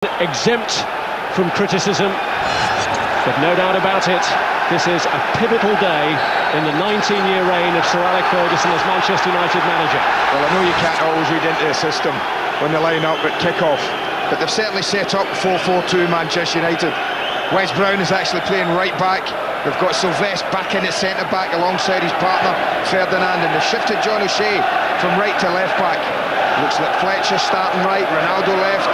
Exempt from criticism, but no doubt about it, this is a pivotal day in the 19-year reign of Sir Alex Ferguson as Manchester United manager. Well, I know you can't always read into the system when they line up at kick-off, but they've certainly set up 4-4-2 Manchester United. Wes Brown is actually playing right back. They've got Sylvestre back in at centre-back alongside his partner Ferdinand, and they've shifted John O'Shea from right to left-back. Looks like Fletcher starting right, Ronaldo left,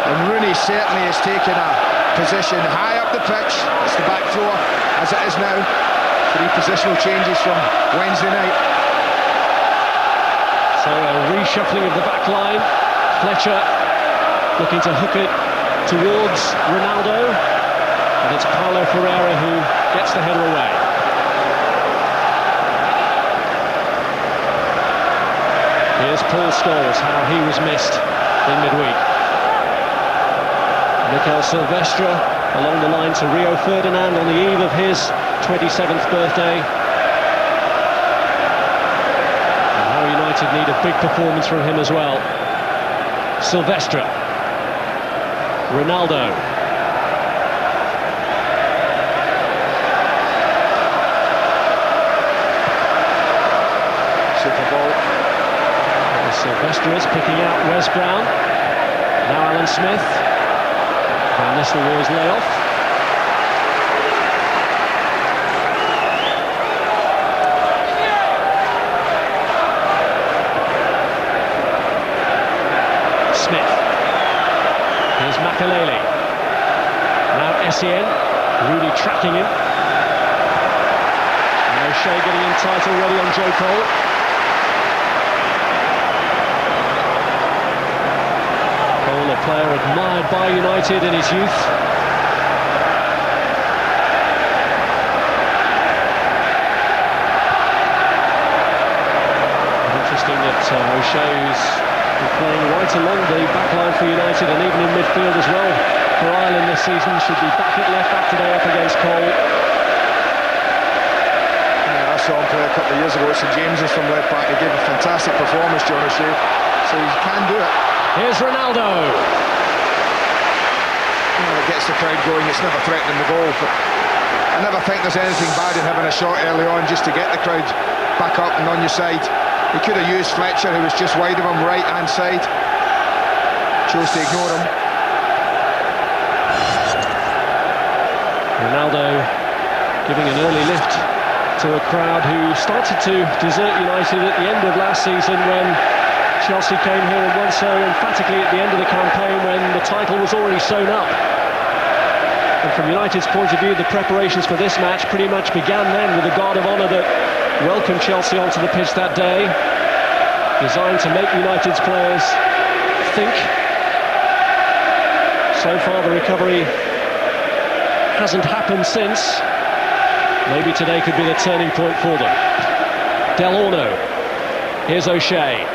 and Rooney certainly has taken a position high up the pitch. It's the back four, as it is now. 3 positional changes from Wednesday night. So a reshuffling of the back line. Fletcher looking to hook it towards Ronaldo, and it's Paulo Ferreira who gets the header away. Here's Paul Scholes, how he was missed in midweek. Mikel Silvestre along the line to Rio Ferdinand on the eve of his 27th birthday. And how United need a big performance from him as well. Silvestre. Ronaldo. Super Bowl. Silvestre is picking out Wes Brown. Now Alan Smith. Van Nistelrooy's layoff. Smith. Here's Makelele. Now Essien. Rooney tracking him. And O'Shea getting in tight already on Joe Cole. A player admired by United in his youth. Interesting that O'Shea's been playing right along the back line for United, and even in midfield as well for Ireland this season. Should be back at left back today up against Cole. Yeah, I saw him play a couple of years ago at St James's from left back. He gave a fantastic performance, John O'Shea, so he can do it. Here's Ronaldo. Well, it gets the crowd going. It's never threatening the goal, but I never think there's anything bad in having a shot early on just to get the crowd back up and on your side. He could have used Fletcher, who was just wide of him, right-hand side. Chose to ignore him. Ronaldo giving an early lift to a crowd who started to desert United at the end of last season when Chelsea came here and won so emphatically at the end of the campaign when the title was already sewn up. And from United's point of view, the preparations for this match pretty much began then with the guard of honour that welcomed Chelsea onto the pitch that day, designed to make United's players think. So far the recovery hasn't happened since. Maybe today could be the turning point for them. Del Orno. Here's O'Shea.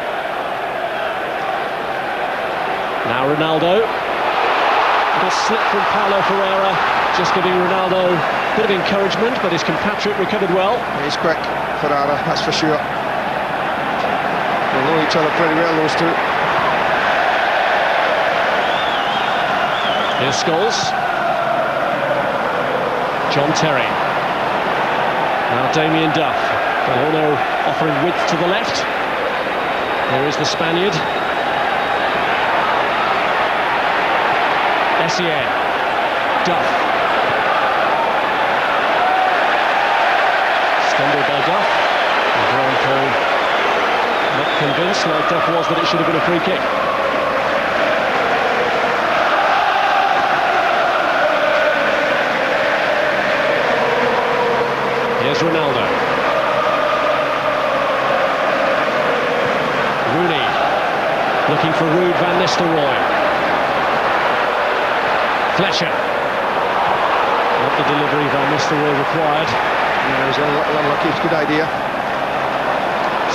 Now Ronaldo. Little slip from Paulo Ferreira, just giving Ronaldo a bit of encouragement, but his compatriot recovered well. He's quick, Ferreira, that's for sure. They know each other pretty well, those two. Here's Scholes. John Terry. Now Damien Duff. Del Orno offering width to the left. There is the Spaniard. Essien. Duff. Stumbled by Duff. And Brian Cole not convinced, like Duff was, that it should have been a free kick. Here's Ronaldo. Rooney looking for Ruud van Nistelrooy. Fletcher. Not the delivery Van Nistelrooy required. Yeah, it was a little unlucky, it's a good idea.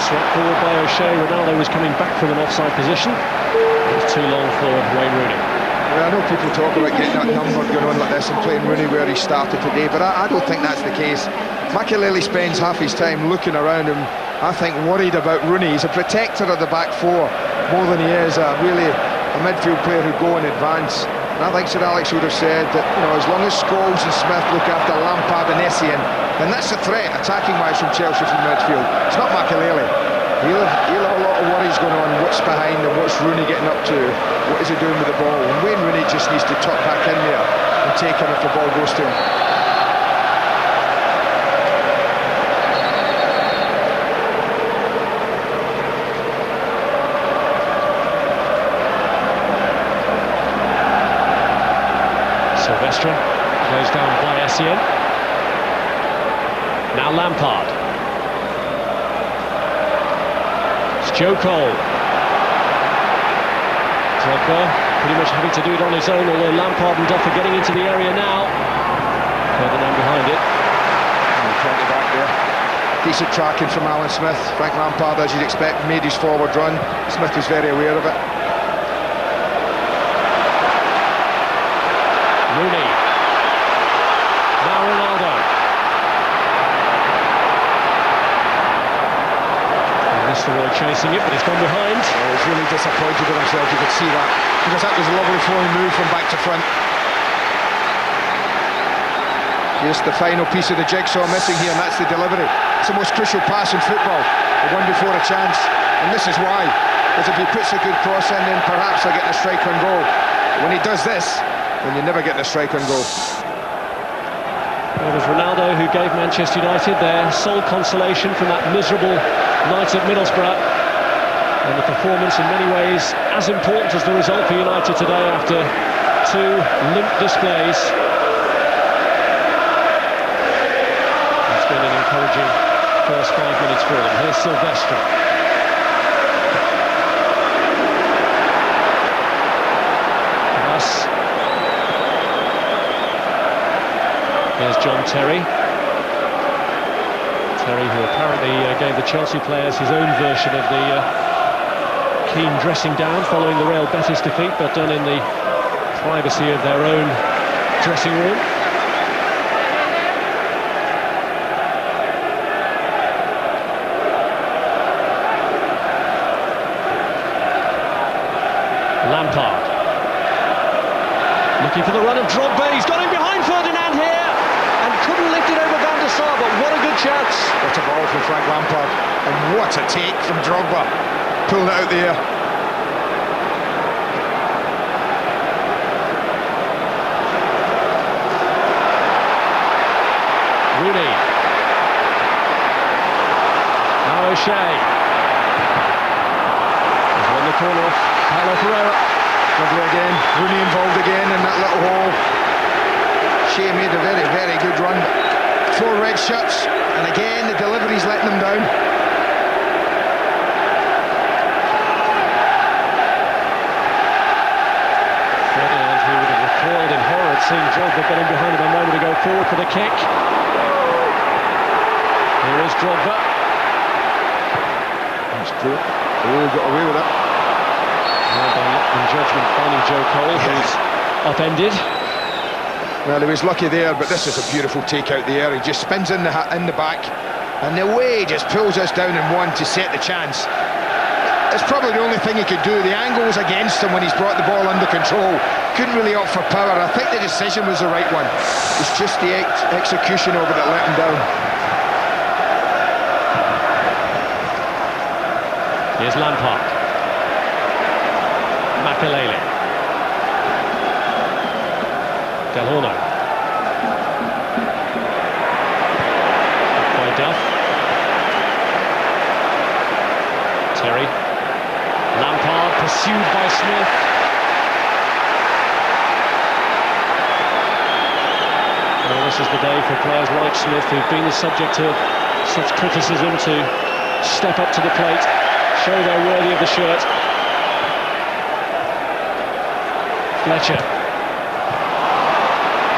Swept forward by O'Shea. Ronaldo was coming back from an offside position. It was too long for Wayne Rooney. Well, I know people talk about getting that number going on like this and playing Rooney where he started today, but I don't think that's the case. Makelele spends half his time looking around him, I think, worried about Rooney. He's a protector of the back four more than he is really a midfield player who'd go in advance. And I think Sir Alex would have said that, you know, as long as Scholes and Smith look after Lampard and Essien, then that's a threat, attacking-wise, from Chelsea from midfield. It's not Makelele. He'll have a lot of worries going on, what's behind him, what's Rooney getting up to, what is he doing with the ball. And Wayne Rooney just needs to tuck back in there and take him if the ball goes to him. Silvestre plays down by Essien. Now Lampard. It's Joe Cole. Drogba pretty much having to do it on his own, although Lampard and Duff are getting into the area now. Further down behind it. Plenty back there. Decent tracking from Alan Smith. Frank Lampard, as you'd expect, made his forward run. Smith was very aware of it. Rooney. Now Ronaldo. Nistelrooy chasing it, but he's gone behind. Oh, he's really disappointed with himself, you could see that. Because that was a lovely flowing move from back to front. Just the final piece of the jigsaw missing here, and that's the delivery. It's the most crucial pass in football, the one before a chance. And this is why. Because if he puts a good cross in, then perhaps they'll get a strike on goal. But when he does this, then you never get the strike on goal. It was Ronaldo who gave Manchester United their sole consolation from that miserable night at Middlesbrough. And the performance in many ways as important as the result for United today after two limp displays. It's been an encouraging first 5 minutes for them. Here's Silvestre. Here's John Terry. Terry, who apparently gave the Chelsea players his own version of the keen dressing down following the Real Betis defeat, but done in the privacy of their own dressing room. Lampard. Looking for the run of Drogba. He's got him behind Ferdinand here. Couldn't lift it over Van der Sar, but what a good chance. What a ball from Frank Lampard, and what a take from Drogba. Pulled it out there. Rooney. Now O'Shea. He's on the corner off Paulo Ferreira. Lovely again. Rooney involved again in that little hole. Shea made a very, very good run. 4 red shirts, and again the delivery's letting them down. Ferdinand, who would have recoiled in horror at seeing Drogba getting behind him a moment ago, forward for the kick. Here is Drogba. That's clear. Oh, got away with it. Well, by luck and judgment, finding Joe Cole, who's upended. Well, he was lucky there, but this is a beautiful take out the air. He just spins in the back, and the way he just pulls us down in one to set the chance. It's probably the only thing he could do. The angle was against him when he's brought the ball under control. Couldn't really opt for power. I think the decision was the right one. It's just the execution over that let him down. Here's Lampard. Makelele. Del Horno. By Duff. Terry. Lampard pursued by Smith. Well, this is the day for players like Smith, who've been the subject of such criticism, to step up to the plate, show they're worthy of the shirt. Fletcher.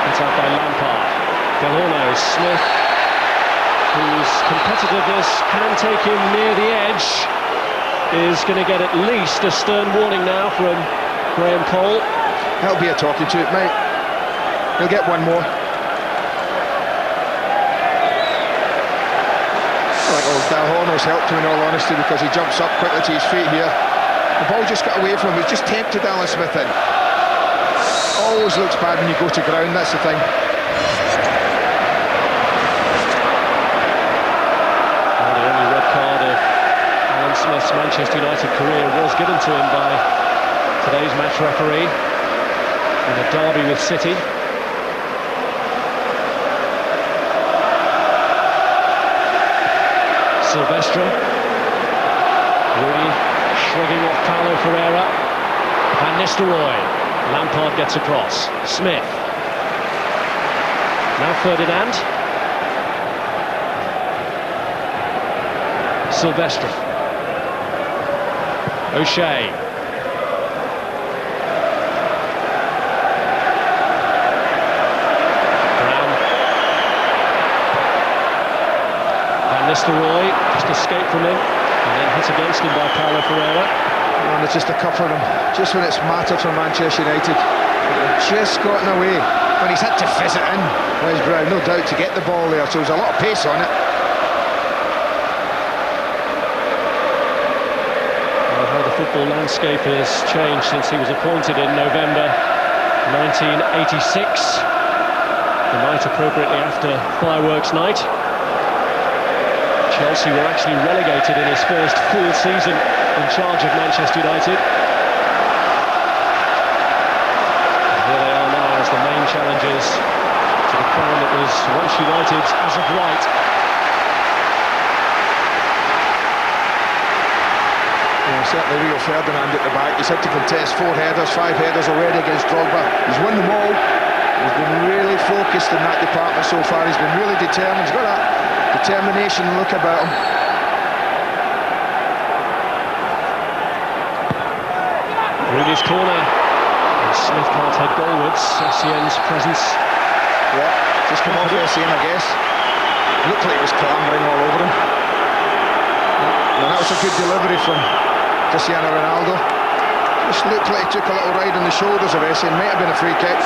It's out by Lampard. Del Horno. Smith, whose competitiveness can take him near the edge, is going to get at least a stern warning now from Graham Cole. That'll be a talking to, mate. He'll get one more. I think old Del Horno's helped him, in all honesty, because he jumps up quickly to his feet here. The ball just got away from him. He's just tempted Alan Smith in. always looks bad when you go to ground, that's the thing. Well, the only red card of Alan Smith's Manchester United career was given to him by today's match referee in a derby with City. Silvestre. Rooney shrugging off Paulo Ferreira. Van Nistelrooy. Lampard gets across. Smith. Now Ferdinand. Silvestre. O'Shea. Brown. Van Nistelrooy just escaped from him and then hit against him by Paulo Ferreira. And there's just a couple of them, just when it's mattered for Manchester United. They've just gotten away when he's had to fizz it in. Wes Brown, no doubt, to get the ball there, so there's a lot of pace on it. Well, how the football landscape has changed since he was appointed in November 1986, the night appropriately after fireworks night. Chelsea were actually relegated in his first full season in charge of Manchester United. And here they are now as the main challengers to the crown that was once United's as of right. Yeah, certainly Rio Ferdinand at the back. He's had to contest 4 headers, 5 headers already against Drogba. He's won them all. He's been really focused in that department so far. He's been really determined. He's got that determination look about him. Rooney's corner. And Smith can't head goalwards. Essien's presence. Yeah, just come off Essien, I guess. Looked like he was clambering all over him. And that was a good delivery from Cristiano Ronaldo. Just looked like he took a little ride on the shoulders of Essien. Might have been a free kick.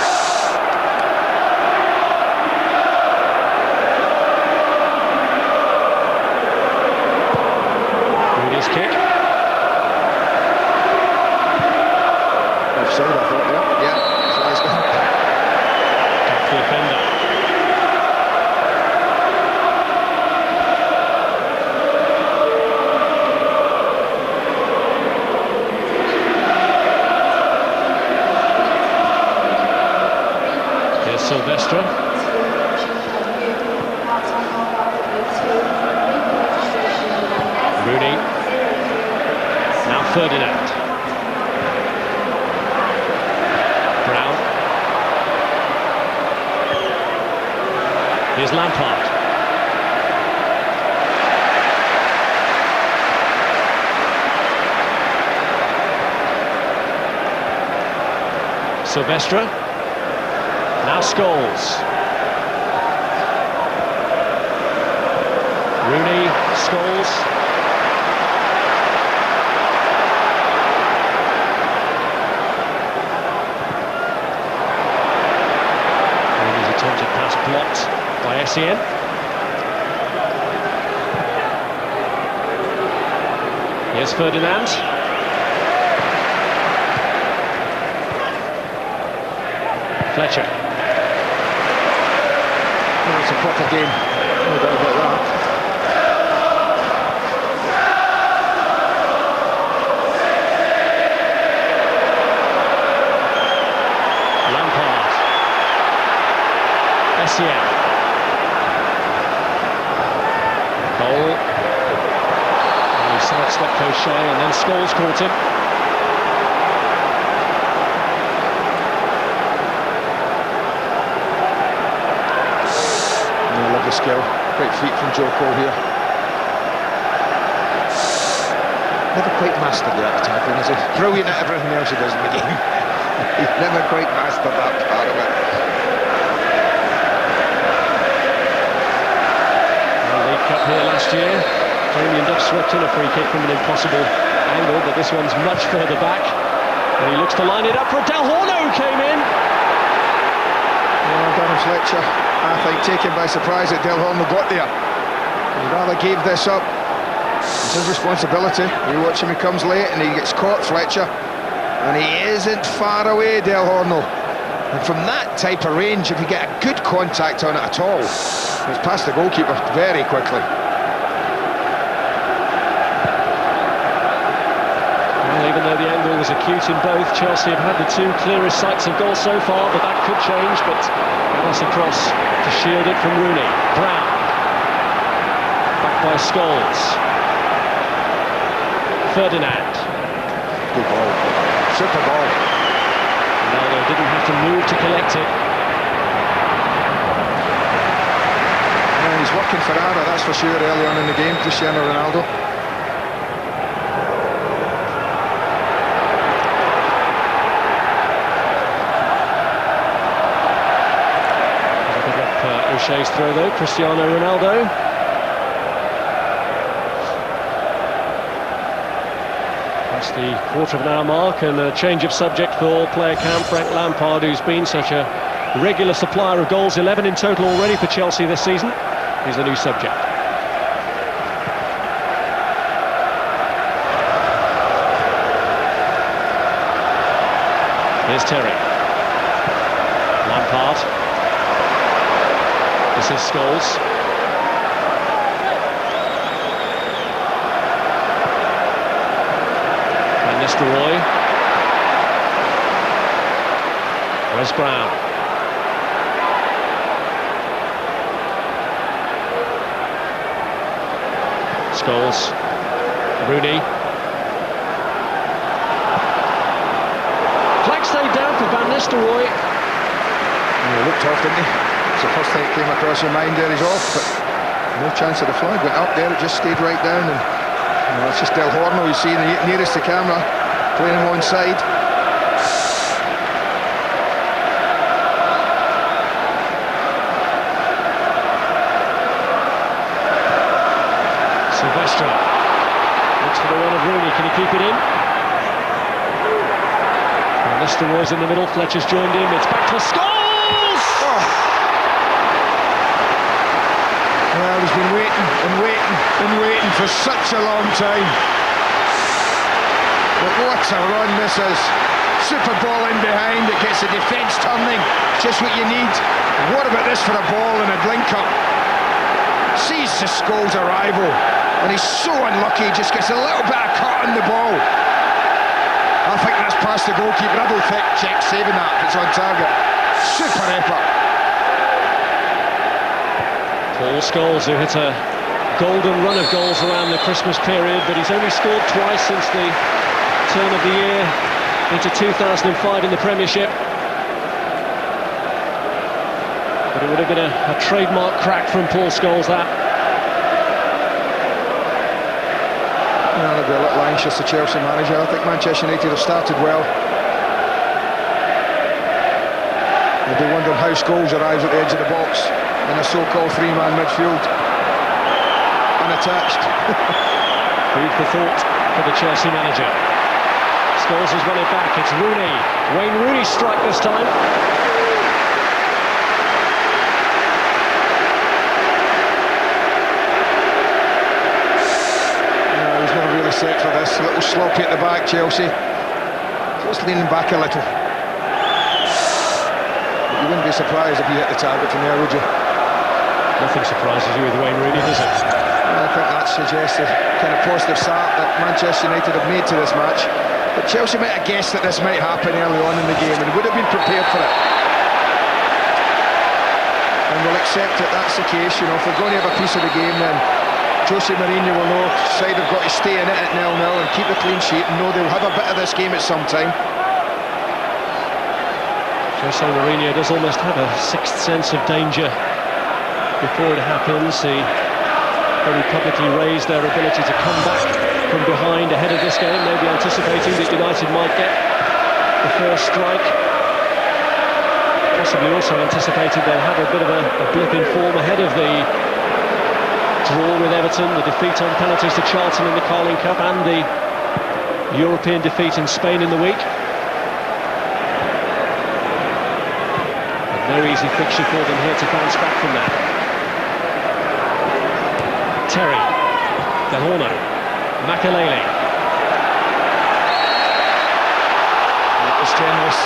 Kick. Offside, I thought, yeah. So he's got Top the defender. Here's Silvestre. Rooney. Now Ferdinand. Brown. Here's Lampard. Silvestre. Now Scholes. Rooney, Scholes. Pass blocked by Essien. Here's Ferdinand. Fletcher. well, it's a proper game, no doubt about that. Essien. Goal. And he sidestepped O'Shea and then Scholes caught him. Lovely skill. Great feet from Joko here. Never quite mastered the tackling, is he? Brilliant at everything else he does in the game. He's never quite mastered that part of it. Cup here last year. Damien Duff swept in a free kick from an impossible angle, but this one's much further back. And he looks to line it up for Del Horno, came in. Well, Darren Fletcher, I think, taken by surprise that Del Horno got there. He rather gave this up. It's his responsibility. You watch him, he comes late and he gets caught, Fletcher. And he isn't far away, Del Horno. And from that type of range, if you get a good contact on it at all, it's past the goalkeeper very quickly. Well, even though the angle was acute in both, Chelsea have had the two clearest sights of goal so far, but that could change. But Alice across to shield it from Rooney. Brown. Back by Scholes. Ferdinand. Good ball. Super ball. Ronaldo didn't have to move to collect it. Yeah, he's working for Ara, that's for sure, early on in the game, Cristiano Ronaldo. O'Shea's throw though, Cristiano Ronaldo. That's the quarter of an hour mark, and a change of subject for player camp. Frank Lampard, who's been such a regular supplier of goals, 11 in total already for Chelsea this season, is the new subject. Here's Terry. Lampard. This is Scholes. Van Nistelrooy. Wes Brown. Scholes. Rooney. Flag stayed down for Van Nistelrooy. He looked off, didn't he? The first thing that came across your mind there, he's off, but no chance of the flag. Went up there, it just stayed right down, and it's just Del Horno, you see, nearest the camera, playing him onside. Silvestre looks for the one of Rooney. Can he keep it in? Van Nistelrooy's in the middle. Fletcher's joined him. It's back to Scholes. Oh. Well, he's been waiting and waiting and waiting for such a long time. But what a run this is. Super ball in behind, it gets the defence turning. Just what you need. What about this for a ball and a link-up? Sees the Scholes' arrival, and he's so unlucky, he just gets a little bit of cut on the ball. I think that's past the goalkeeper. I don't think Czech saving that if it's on target. Super effort. Paul Scholes, who hit a golden run of goals around the Christmas period, but he's only scored twice since the turn of the year into 2005 in the Premiership. But it would have been a trademark crack from Paul Scholes, that. Well, they'll be a little anxious, the Chelsea manager. I think Manchester United have started well. They'll be wondering how Scholes arrives at the edge of the box in a so-called three-man midfield, unattached. Food for thought for the Chelsea manager. Scholes has won it back. It's Rooney. Wayne Rooney's strike this time. No, he's not really set for this. A little sloppy at the back, Chelsea. Just leaning back a little. But you wouldn't be surprised if you hit the target from there, would you? Nothing surprises you with Wayne Rooney, does it? I think that suggests the kind of positive start that Manchester United have made to this match. But Chelsea might have guessed that this might happen early on in the game and would have been prepared for it. And we'll accept it, that's the case. You know, if we're going to have a piece of the game, then Jose Mourinho will know side have got to stay in it at 0-0 and keep the clean sheet and know they'll have a bit of this game at some time. Jose Mourinho does almost have a sixth sense of danger before it happens. He very publicly raised their ability to come back from behind ahead of this game, maybe anticipating that United might get the first strike. Possibly also anticipated they'll have a bit of a blip in form ahead of the draw with Everton, the defeat on penalties to Charlton in the Carling Cup, and the European defeat in Spain in the week. But no easy fixture for them here to bounce back from that. Terry, Del Horno, Makelele. That was generous.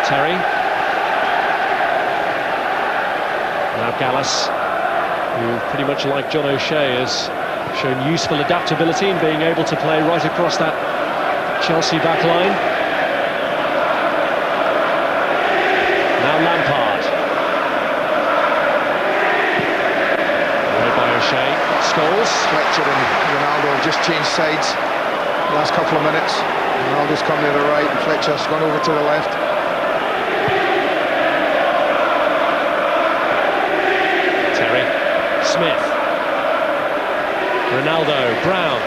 Terry. Now Gallas, who pretty much like John O'Shea has shown useful adaptability in being able to play right across that Chelsea back line. Now Lampard. Away by O'Shea. Scholes. Fletcher and Ronaldo have just changed sides the last couple of minutes. Ronaldo's come to the right and Fletcher's gone over to the left. Terry. Smith. Ronaldo. Brown.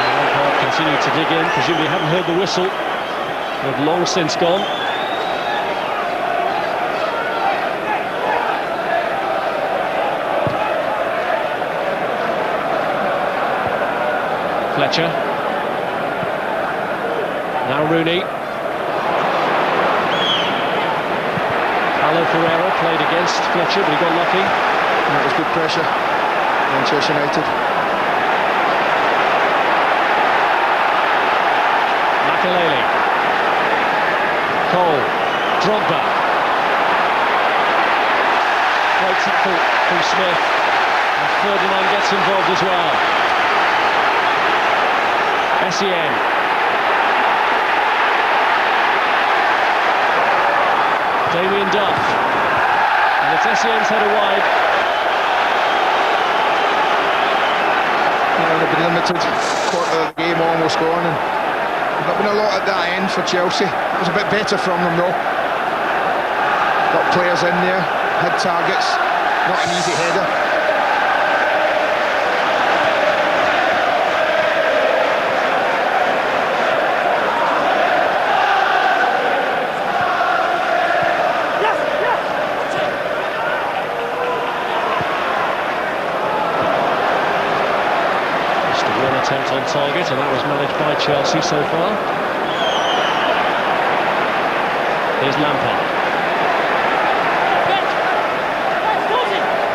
Lampard continued to dig in, presumably hadn't heard the whistle. Had long since gone. Fletcher. Now Rooney. Paulo Ferreira played against Fletcher, but he got lucky. And that was good pressure. Manchester United. Makelele. Cole. Drogba. Great tackle from Smith. And Ferdinand gets involved as well. Essien. Damien Duff. And it's Essien's header wide. They've been limited. Quarter of the game almost gone. And there's not been a lot at that end for Chelsea. It was a bit better from them though. Got players in there, had targets. Not an easy header. Attempt on target, and that was managed by Chelsea so far. Here's Lampard.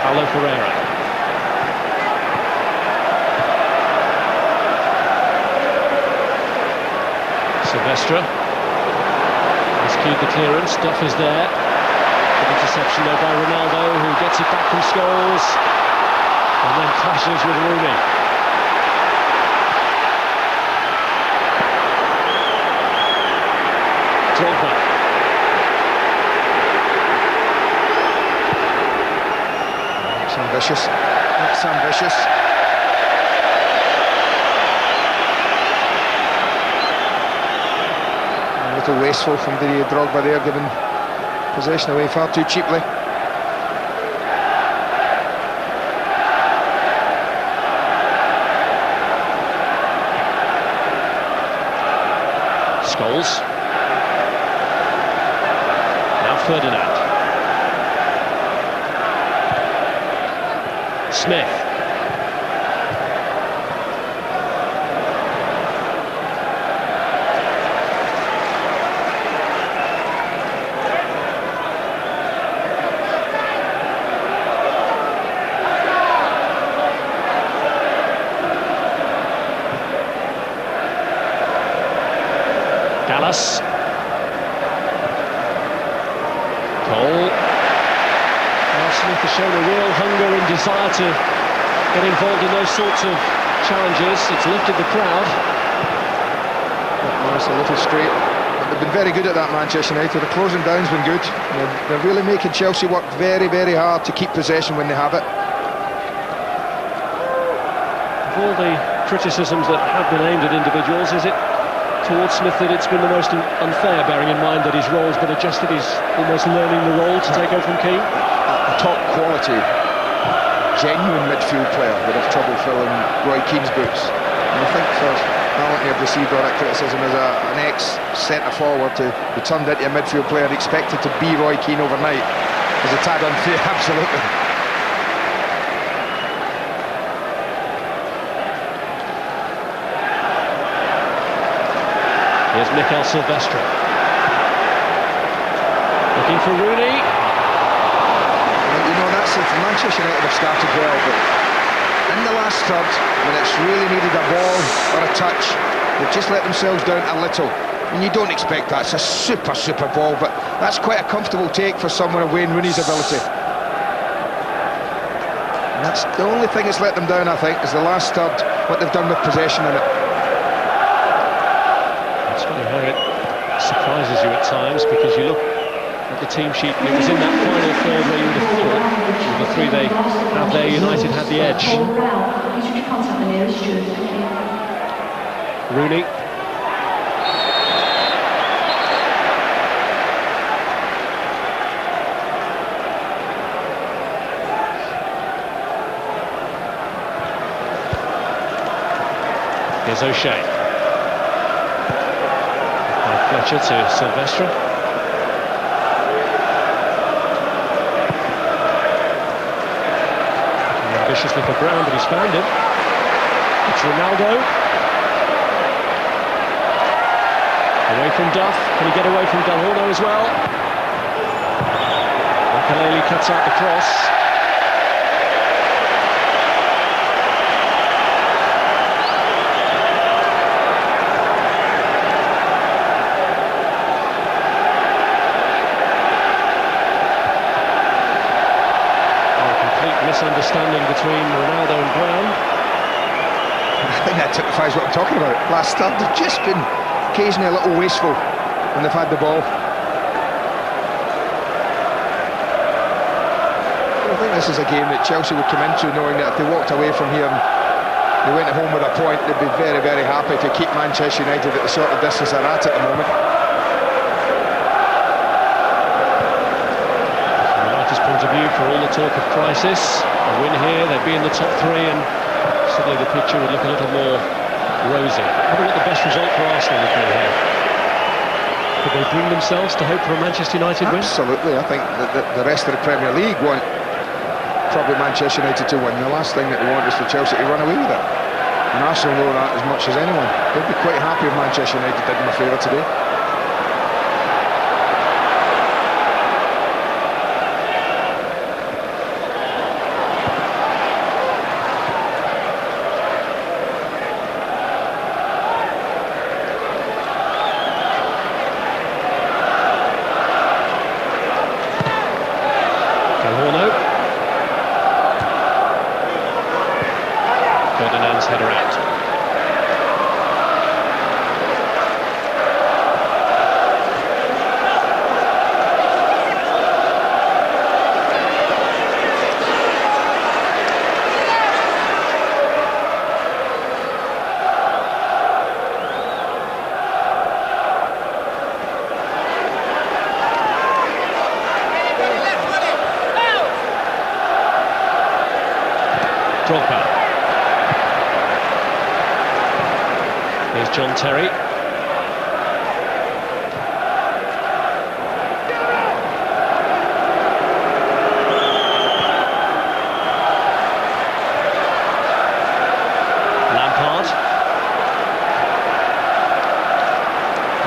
Paulo Ferreira. Silvestre. Rescued the clearance. Duff is there. Good interception though by Ronaldo, who gets it back from Scholes and then clashes with Rooney. Drogba. That's ambitious. That's ambitious. A little wasteful from Didier Drogba there, giving possession away far too cheaply. Scholes. Ferdinand. Smith. Gallas. Cole. Well, Smith has shown a real hunger and desire to get involved in those sorts of challenges. It's lifted the crowd. Nice, a little straight. They've been very good at that, Manchester United. The closing down's been good. They're really making Chelsea work very, very hard to keep possession when they have it. Of all the criticisms that have been aimed at individuals, is it towards Smith that it's been the most unfair, bearing in mind that his role's been adjusted? He's almost learning the role to take over from Keane. A top quality, genuine midfield player would have trouble filling Roy Keane's boots. And I think for Alan to have received all that criticism as an ex-centre-forward to be turned into a midfield player and expected to be Roy Keane overnight is a tad unfair, absolutely. Here's Mikel Silvestre. Looking for Rooney. You know, that's if Manchester United have started well, but third, when it's really needed a ball or a touch, they've just let themselves down a little. And you don't expect that. It's a super ball, but that's quite a comfortable take for someone of Wayne Rooney's ability. And that's the only thing that's let them down, I think, is the last third, what they've done with possession in it. It's funny how it surprises you at times, because you look at the team sheet and it was in that final third where you would have thought, with the three they have there, United had the edge. Rooney. Here's O'Shea. By Fletcher to Silvestre. Ambitiously for Brown, but he's found him. It's Ronaldo. Away from Duff. Can he get away from Del Horno as well? Makelele cuts out the cross. Misunderstanding between Ronaldo and Brown. I think that typifies what I'm talking about. Last third, they've just been occasionally a little wasteful when they've had the ball. I think this is a game that Chelsea would come into knowing that if they walked away from here and they went home with a point, they'd be very happy to keep Manchester United at the sort of distance they're at the moment. Point of view, for all the talk of crisis, a win here, they'd be in the top three, and suddenly the picture would look a little more rosy. I wonder what the best result for Arsenal would be here. Could they bring themselves to hope for a Manchester United win? Absolutely. I think that the rest of the Premier League want probably Manchester United to win. The last thing that they want is for Chelsea to run away with it. And Arsenal know that as much as anyone. They'd be quite happy if Manchester United did them a favour today. Header out. Drogba. Here's John Terry. Lampard.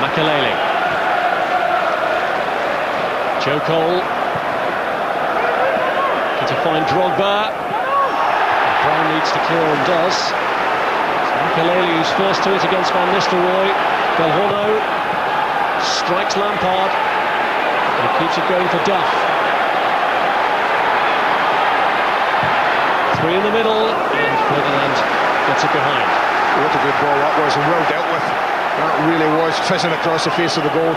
Makelele. Joe Cole. To find Drogba. Brown needs to clear and does. Makelele, who's first to it against Van Nistelrooy. Del Horno strikes Lampard. And he keeps it going for Duff. Three in the middle, and Ferdinand gets it behind. What a good ball that was, and well dealt with. That really was fizzing across the face of the goal.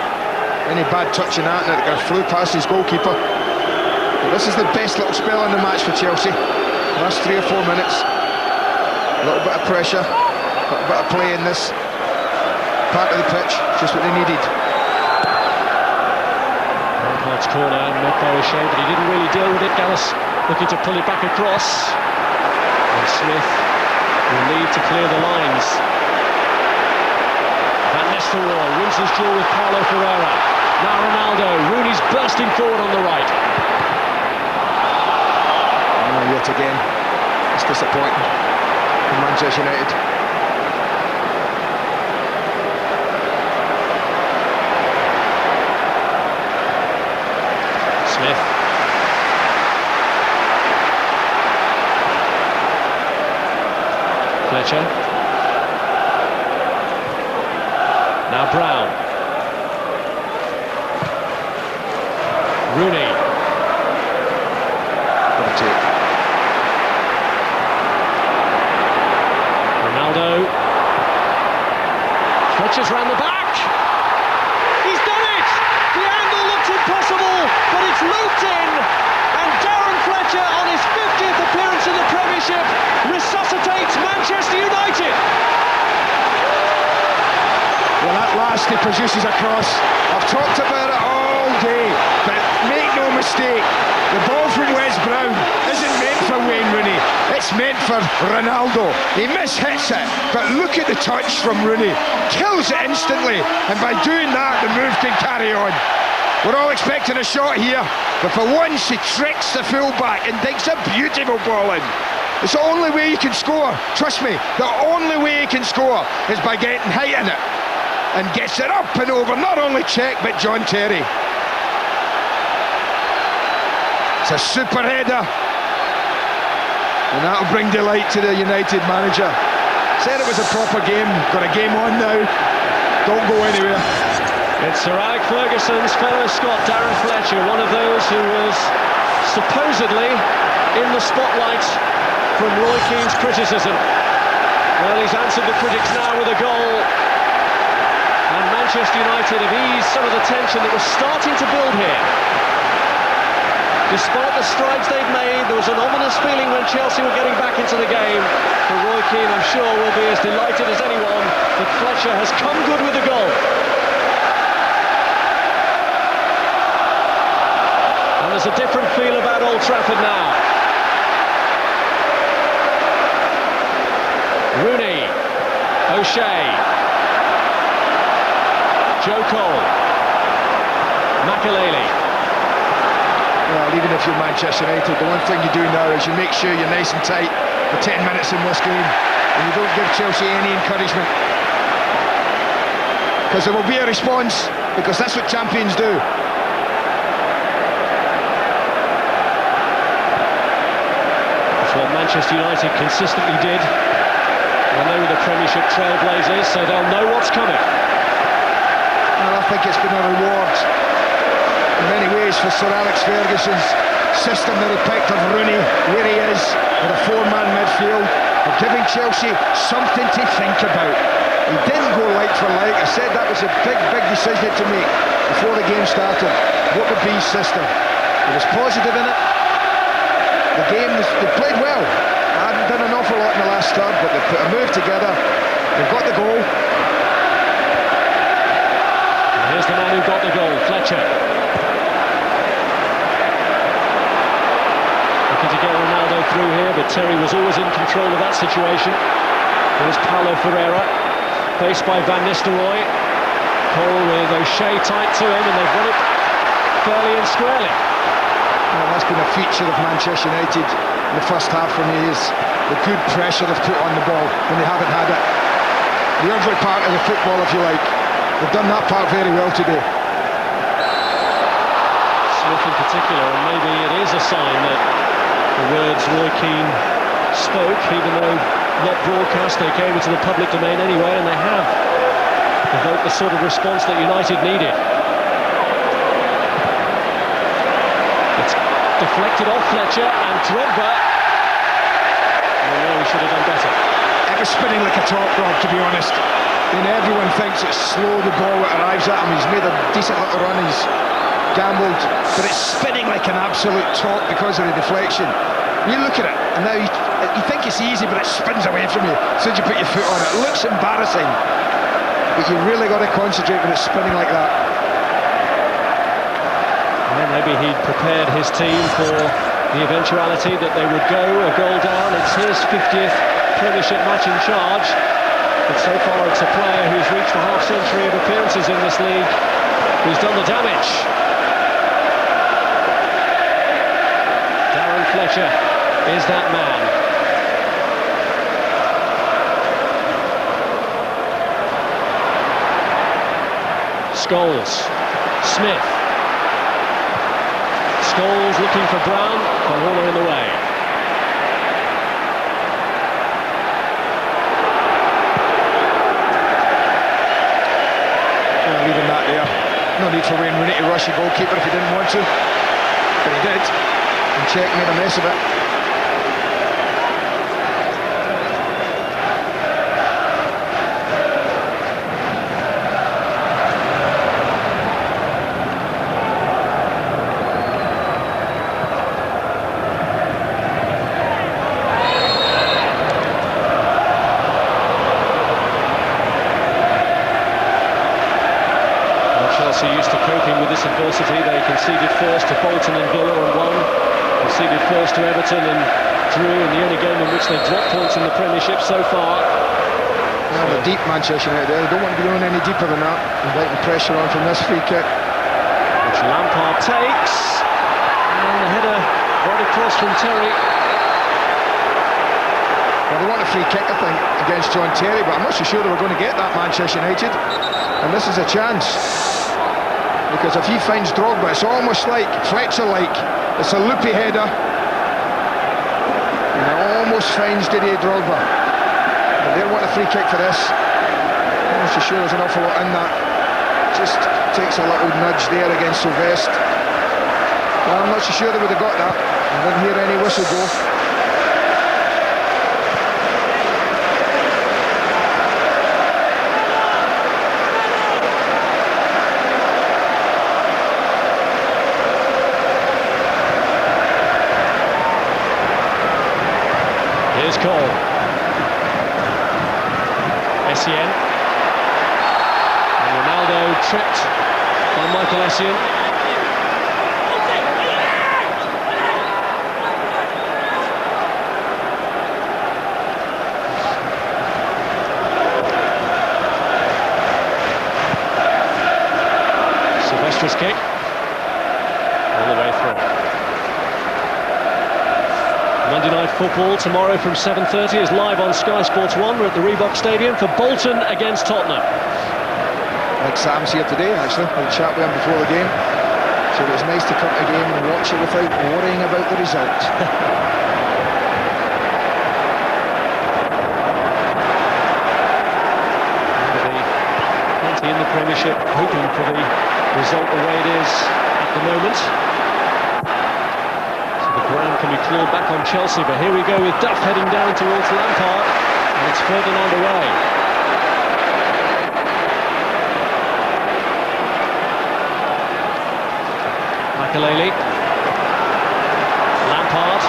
Any bad touch in that, and it flew past his goalkeeper. But this is the best little spell in the match for Chelsea. Last 3 or 4 minutes. A little bit of pressure, a little bit of play in this part of the pitch, just what they needed. Lampard's corner, met by O'Shea, but he didn't really deal with it. Gallas looking to pull it back across. And Smith will need to clear the lines. Van Nistelrooy wins his duel with Paulo Ferreira. Now Ronaldo, Rooney's bursting forward on the right. Yet again, it's disappointing for Manchester United. Smith. Fletcher. Now Brown. Rooney. Ronaldo. Fletcher's round the back. He's done it! The angle looked impossible, but it's looped in. And Darren Fletcher, on his 50th appearance in the Premiership, resuscitates Manchester United. Well, at last he produces a cross. I've talked about it all day, but make no mistake, the ball from Wes Brown isn't meant for Wayne Rooney, it's meant for Ronaldo. He mishits it, but look at the touch from Rooney. Kills it instantly, and by doing that, the move can carry on. We're all expecting a shot here, but for once he tricks the full-back and digs a beautiful ball in. It's the only way you can score, trust me, the only way you can score is by getting height in it. And gets it up and over, not only Cech, but John Terry. It's a super header. And that'll bring delight to the United manager. Said it was a proper game, got a game on now. Don't go anywhere. It's Sir Alex Ferguson's fellow Scot, Darren Fletcher, one of those who was supposedly in the spotlight from Roy Keane's criticism. Well, he's answered the critics now with a goal. And Manchester United have eased some of the tension that was starting to build here. Despite the strides they've made, there was an ominous feeling when Chelsea were getting back into the game. But Roy Keane, I'm sure, will be as delighted as anyone that Fletcher has come good with the goal. And there's a different feel about Old Trafford now. Rooney, O'Shea. Joe Cole, Makelele. Well, even if you're Manchester United, the one thing you do now is you make sure you're nice and tight for 10 minutes in this game, and you don't give Chelsea any encouragement. Because there will be a response, because that's what champions do. That's what Manchester United consistently did when they were the Premiership trailblazers, so they'll know what's coming. Well, I think it's been a reward in many ways for Sir Alex Ferguson's system that he picked of Rooney where he is with a four-man midfield, of giving Chelsea something to think about. He didn't go like for like. I said that was a big decision to make before the game started. What would be his system? He was positive in it. The game, they played well. They hadn't done an awful lot in the last third, but they put a move together. They've got the goal. Here's the man who got the goal, Fletcher. Looking to get Ronaldo through here, but Terry was always in control of that situation. Here's Paulo Ferreira, faced by Van Nistelrooy. Cole with O'Shea tight to him, and they've won it fairly and squarely. Well, that's been a feature of Manchester United in the first half for me, is the good pressure they've put on the ball when they haven't had it. The ugly part of the football, if you like. They've done that part very well today. Smith in particular, and maybe it is a sign that the words Roy Keane spoke, even though not broadcast, they came into the public domain anyway, and they have evoked the sort of response that United needed. It's deflected off Fletcher, and Drogba. Oh no, he should have done better. It was spinning like a top, Rob, to be honest. And everyone thinks it's slow, the ball that arrives at him. He's made a decent little run, he's gambled, but it's spinning like an absolute top because of the deflection. You look at it, and now you think it's easy, but it spins away from you as soon as you put your foot on it. It looks embarrassing, but you really got to concentrate when it's spinning like that. Well, maybe he'd prepared his team for the eventuality that they would go a goal down. It's his 50th Premiership match in charge. But so far it's a player who's reached the half-century of appearances in this league who's done the damage. Darren Fletcher is that man. Scholes, Smith. Scholes looking for Brown, but Horner in the way. need for Wayne Rooney to rush the goalkeeper if he didn't want to, but he did, and Czech made a mess of it. Chelsea used to coping with this adversity. They conceded first to Bolton and Villa and won, conceded first to Everton and drew in the only game in which they've dropped points in the Premiership so far. Well, they're deep, Manchester United. They don't want to be going any deeper than that. Inviting pressure on from this free kick, which Lampard takes, and the header right across from Terry. Well, they want a free kick, I think, against John Terry, but I'm not so sure they were going to get that, Manchester United. And this is a chance, because if he finds Drogba, it's almost like Fletcher-like. It's a loopy header, and it almost finds Didier Drogba. But they want a free kick for this. I'm not so sure there's an awful lot in that. Just takes a little nudge there against Sylvestre. Well, I'm not so sure they would have got that. I didn't hear any whistle go. Here's Cole. Essien. And Ronaldo tripped by Michael Essien. Sylvestre's kick. All the way through. Monday Night Football tomorrow from 7:30 is live on Sky Sports 1. We're at the Reebok Stadium for Bolton against Tottenham. Like Sam's here today, actually. I had a chat with him before the game. So it was nice to come to the game and watch it without worrying about the result. Plenty in the Premiership, hoping for the result the way it is at the moment. Ground can be clawed back on Chelsea, but here we go with Duff heading down towards Lampard, and it's Ferdinand away. Makelele. Lampard.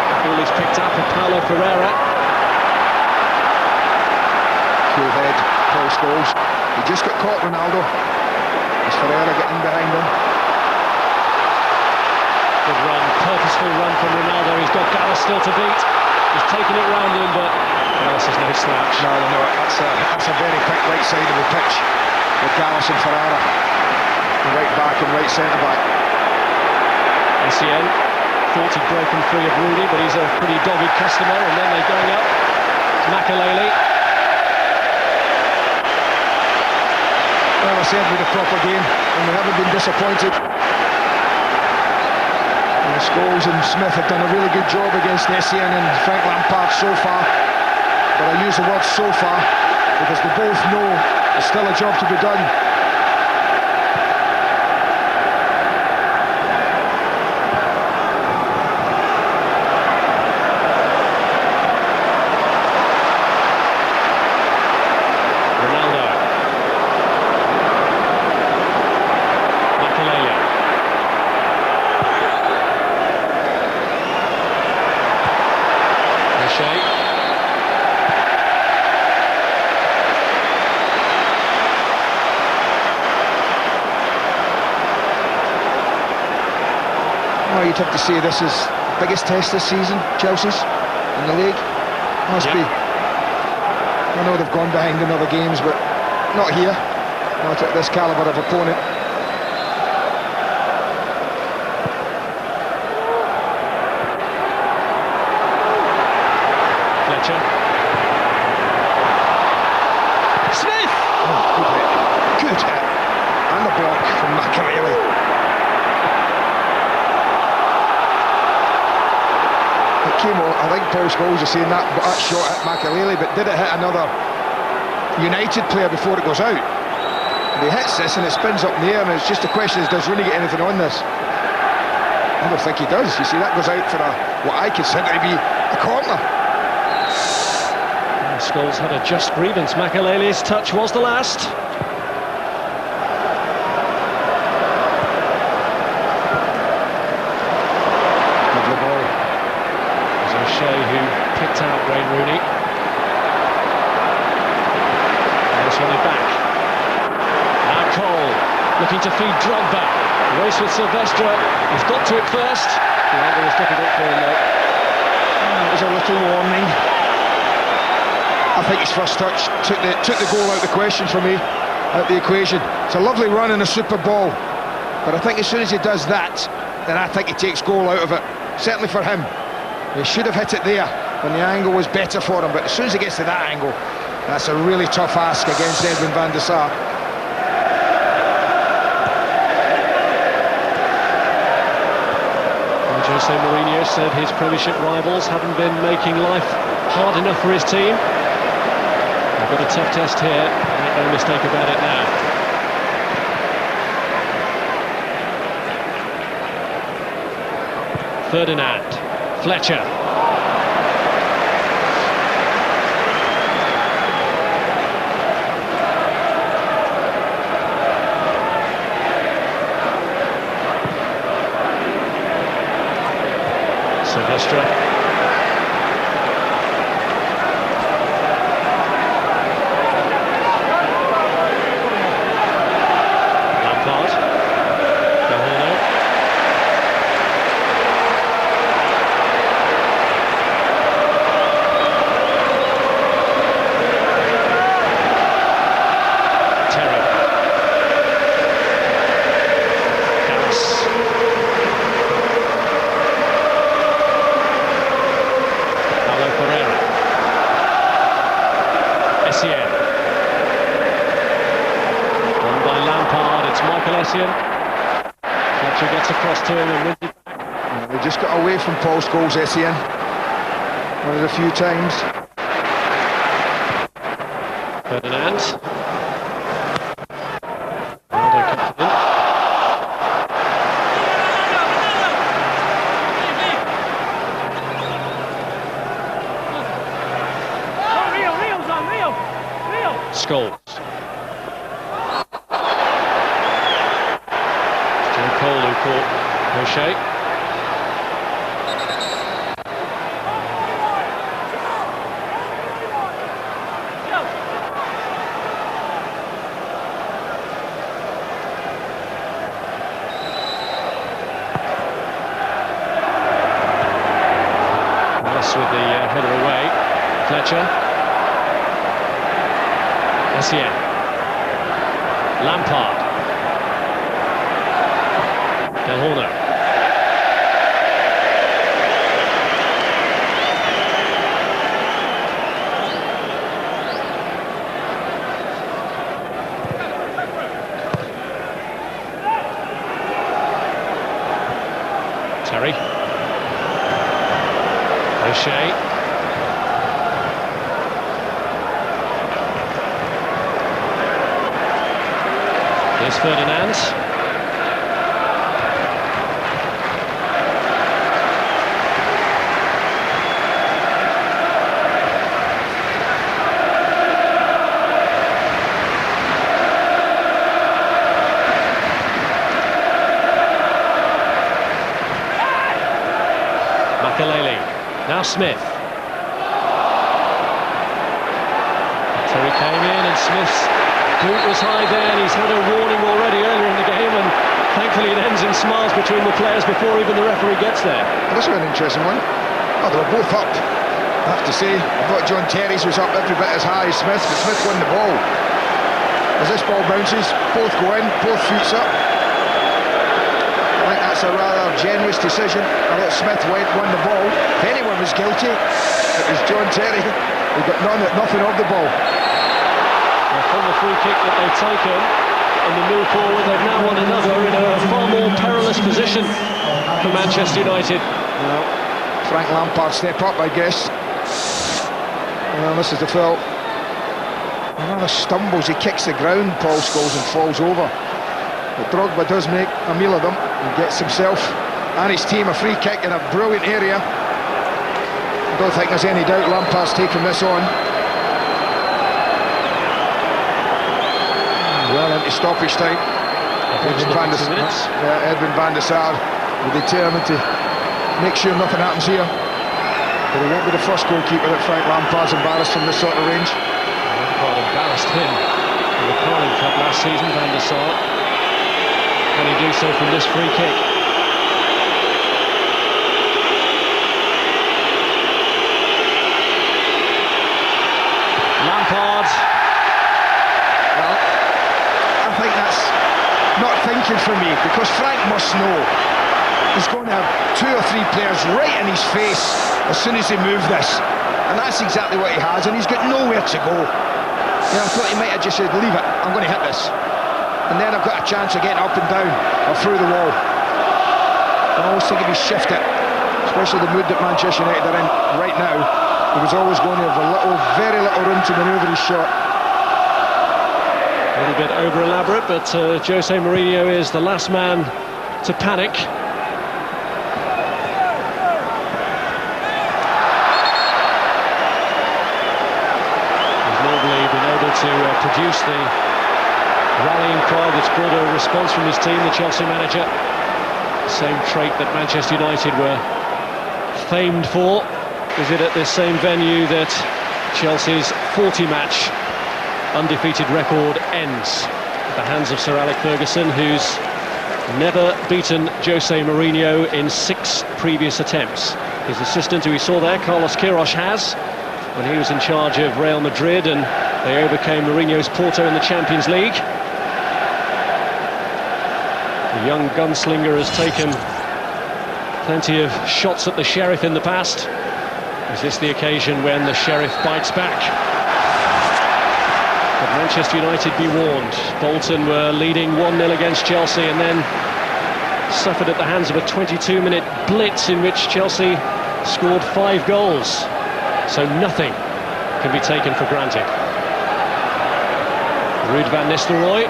The ball is picked up for Paulo Ferreira. Cool head, Paul Scholes. He just got caught, Ronaldo. Is Ferreira getting behind him? Good run, purposeful run from Ronaldo. He's got Gallas still to beat. He's taking it round him, but Gallas is no slouch. No, that's a very quick right side of the pitch with Gallas and Ferreira. Right back and right centre-back. Essien thought he'd broken free of Rooney, but he's a pretty dogged customer, and then they're going up. Makelele. Well, I said with a proper game, and we haven't been disappointed. Scholes and Smith have done a really good job against Essien and Frank Lampard so far, but I use the word so far because they both know there's still a job to be done. Ronaldo. Makelele. Well, you'd have to say this is the biggest test this season, Chelsea's, in the league. Must be. I know they've gone behind in other games, but not here. Not at this calibre of opponent. Fletcher. Smith! Oh, good hit. Good hit. And the block from Makelele. It came on, I think Paul Scholes is saying that shot hit Makelele, but did it hit another United player before it goes out. And he hits this and it spins up in the air, and it's just a question is, does Rooney get anything on this? I don't think he does. You see, that goes out for what I consider to be a corner. Scholes had a just grievance. Makelele's touch was the last. Lovely ball. It was O'Shea who picked out Wayne Rooney. This one back. Now Cole looking to feed Drogba. Race with Silvestre. He's got to it first. The angle was difficult for him though. It was a little warning. I think his first touch took the goal out of the question for me, out the equation. It's a lovely run and a super ball, but I think as soon as he does that, then I think he takes goal out of it. Certainly for him. He should have hit it there when the angle was better for him, but as soon as he gets to that angle, that's a really tough ask against Edwin van der Sar. Jose Mourinho said his Premiership rivals haven't been making life hard enough for his team. They've got a tough test here, make no mistake about it now. Ferdinand, Fletcher. Silvestre. Lampard. Gahorno. Terry. Harris. Won by Lampard, it's Michael Essien. Fletcher gets across to him and wins it back. They just got away from Paul Scholes, Essien. One of the few times. Ferdinand. Ronaldo kept it in. Scholes. Joe Cole who caught O'Shea. Wallace with the header away. Fletcher. Essien. Lampard. Gahorno. Terry. O'Shea. Here's Ferdinand. Makelele. Now Smith. Terry came in and Smith's boot was high there, and he's had a warning already earlier in the game, and thankfully it ends in smiles between the players before even the referee gets there. Well, this was an interesting one. Oh, they were both up, I have to say. I thought John Terry's was up every bit as high as Smith, but Smith won the ball. As this ball bounces, both go in, both feet up. I think that's a rather generous decision. I thought Smith won the ball. If anyone was guilty, it was John Terry. He got nothing of the ball. From the free kick that they've taken and the move forward, they've now won another in a far more perilous position for Manchester United. Well, Frank Lampard step up, I guess. Well, this is the foul. Another stumbles, he kicks the ground, Paul Scholes, and falls over. But Drogba does make a meal of them and gets himself and his team a free kick in a brilliant area. I don't think there's any doubt Lampard's taking this on. Well into stoppage time. Edwin van der Sar will be determined to make sure nothing happens here. But he won't be the first goalkeeper that Frank Lampard's embarrassed from this sort of range. Lampard embarrassed him in the Carling Cup last season, Van der Sar. Can he do so from this free kick? Lampard. Well, I think that's not thinking for me, because Frank must know he's going to have 2 or 3 players right in his face as soon as they move this, and that's exactly what he has, and he's got nowhere to go. You know, I thought he might have just said, leave it, I'm going to hit this, and then I've got a chance of getting up and down or through the wall. I always think if he shifted, especially the mood that Manchester United are in right now, he was always going to have very little room to manoeuvre his shot. A little bit over-elaborate, but Jose Mourinho is the last man to panic. He's normally been able to produce the rallying cry that's brought a response from his team, the Chelsea manager. Same trait that Manchester United were famed for. Is it at this same venue that Chelsea's 40-match undefeated record ends at the hands of Sir Alex Ferguson, who's never beaten Jose Mourinho in 6 previous attempts. His assistant, who we saw there, Carlos Queiroz, has, when he was in charge of Real Madrid and they overcame Mourinho's Porto in the Champions League. The young gunslinger has taken plenty of shots at the Sheriff in the past. Is this the occasion when the Sheriff bites back? But Manchester United be warned. Bolton were leading 1-0 against Chelsea and then suffered at the hands of a 22-minute blitz in which Chelsea scored 5 goals. So nothing can be taken for granted. Ruud van Nistelrooy.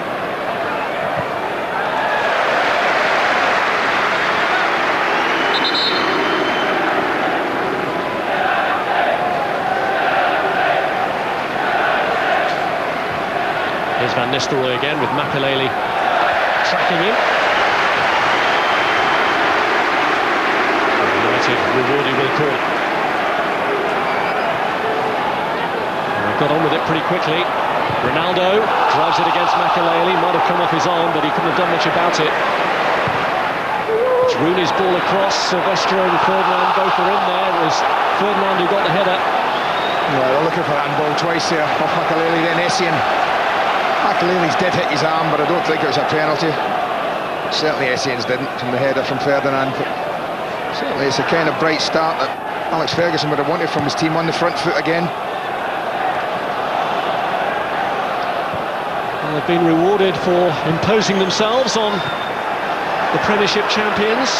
Here's Van Nistelrooy again with Makelele tracking him. United rewarding with a call. Got on with it pretty quickly. Ronaldo drives it against Makelele, might have come off his arm, but he couldn't have done much about it. It's Rooney's ball across, Silvestre and Ferdinand both are in there. It was Ferdinand who got the header. Well, they're looking for that ball twice there, off Makelele, then Essien. Makelele's did hit his arm, but I don't think it was a penalty. Certainly Essien's didn't, from the header from Ferdinand. But certainly it's a kind of bright start that Alex Ferguson would have wanted from his team on the front foot again. They've been rewarded for imposing themselves on the Premiership champions,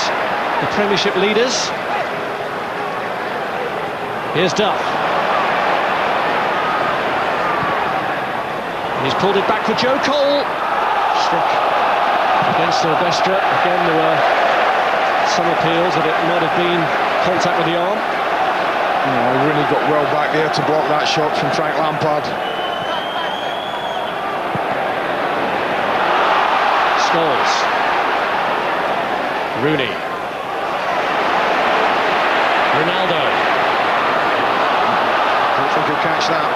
the Premiership leaders. Here's Duff. He's pulled it back for Joe Cole. Struck against Silvestre. Again, there were some appeals that it might have been contact with the arm. He really got well back there to block that shot from Frank Lampard. Scholes. Rooney. Ronaldo. Don't think he'll catch that.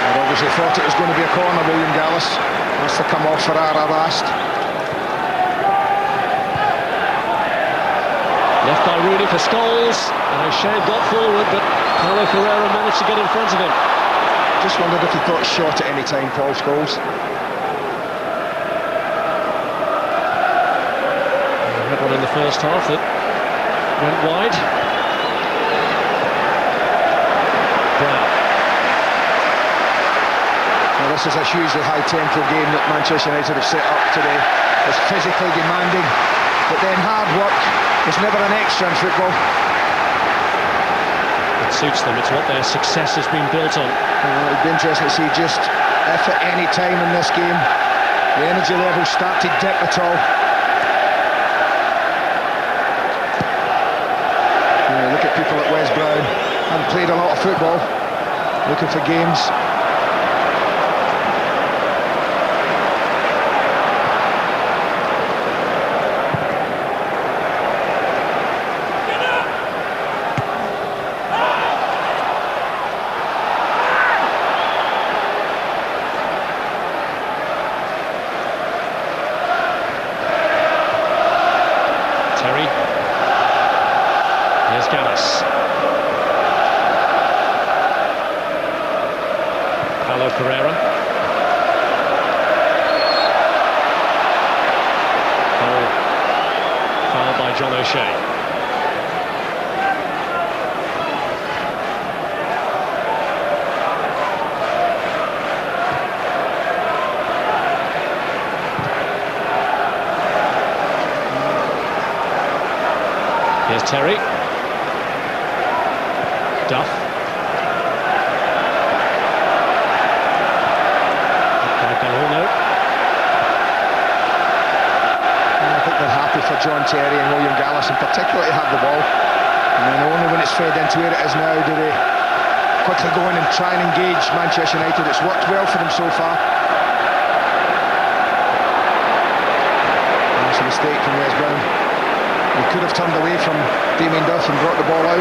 And obviously thought it was going to be a corner, William Gallas. Has to come off for Aravast. Left by Rooney for Scholes. And O'Shea got forward, but Paulo Ferreira managed to get in front of him. Just wondered if he thought shot at any time, Paul Scholes. Had one in the first half that went wide. Brown. Now this is a hugely high-tempo game that Manchester United have set up today. It's physically demanding, but then hard work is never an extra in football. It suits them, it's what their success has been built on. It'd be interesting to see just if at any time in this game the energy levels start to dip at all. Look at people at West Brown, haven't played a lot of football, looking for games. Here's Terry. Duff. I think they're happy for John Terry and William Gallas in particular to have the ball. And then only when it's fed into where it is now do they quickly go in and try and engage Manchester United. It's worked well for them so far. That's a mistake from Wes Brown. He could have turned away from Damien Duff and brought the ball out.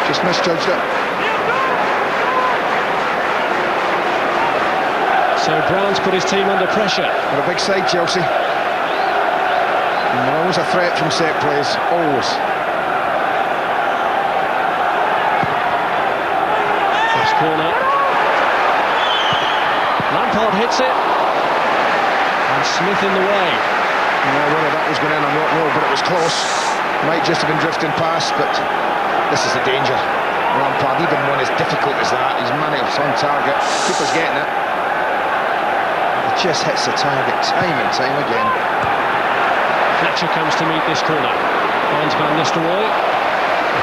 Just misjudged it. So Brown's put his team under pressure. They're a big side, Chelsea. And they're always a threat from set plays, always. First corner. Lampard hits it. And Smith in the way. Whether that was going in, I'm not know, but it was close. Might just have been drifting past, but this is the danger. Lampard, even one as difficult as that, he's managed on target. Keeper's getting it. He just hits the target time and time again. Fletcher comes to meet this corner. Finds Van Nistelrooy.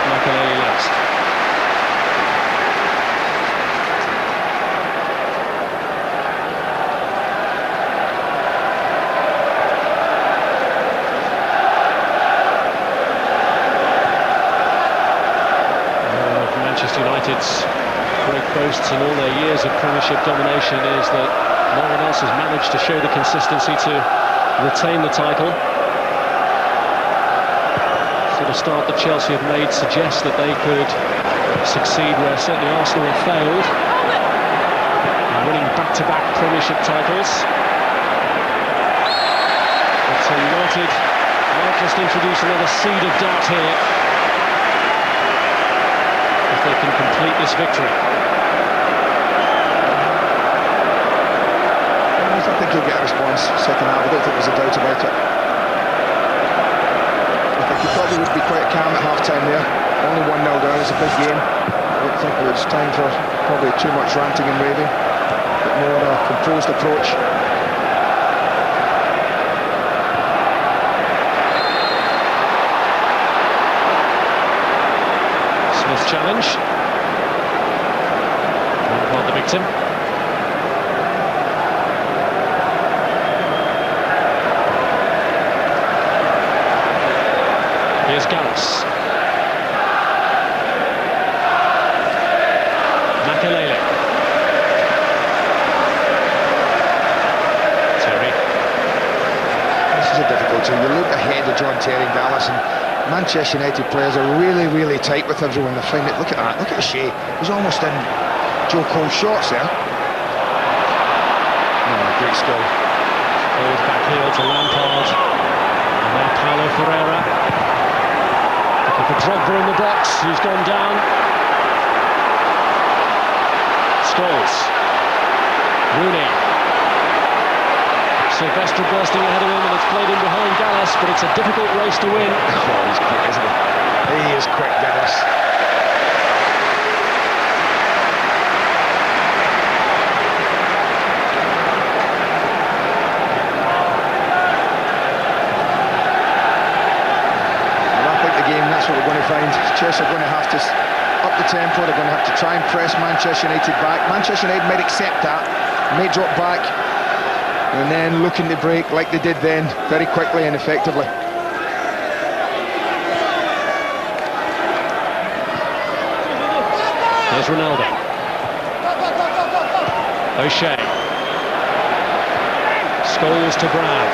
Makelele last. Manchester United's great boasts in all their years of Premiership domination is that no one else has managed to show the consistency to retain the title. So the start that Chelsea have made suggests that they could succeed where certainly Arsenal have failed, winning back-to-back Premiership titles. But United might just introduce another seed of doubt here if they can complete this victory. I think he'll get a response second half. I don't think there's a doubt about it. I think he probably would be quite calm at half-time there. Only 1-0 down, it's a big game. I don't think there's time for probably too much ranting and raving. A bit more composed approach. Smith challenge. Lampard the victim. Here's Gallas. Makelele. Terry. This is a difficult one. You look ahead of John Terry and Gallas, and Manchester United players are really, really tight with everyone. They find it. Look at that. Look at Shea. He's almost in Joe Cole's shots there. Oh, great skill. Ball's back heel to Lampard. And now Paulo Ferreira. Looking for Drogba in the box, who's gone down. Scholes. Rooney. Silvestre bursting ahead of him, and it's played in behind Gallas, but it's a difficult race to win. Oh, he's quick, isn't he? He is quick, Gallas. That's what we're going to find. Chelsea are going to have to up the tempo. They're going to have to try and press Manchester United back. Manchester United might accept that, may drop back, and then looking to break like they did then, very quickly and effectively. There's Ronaldo. O'Shea. Scholes to Brown.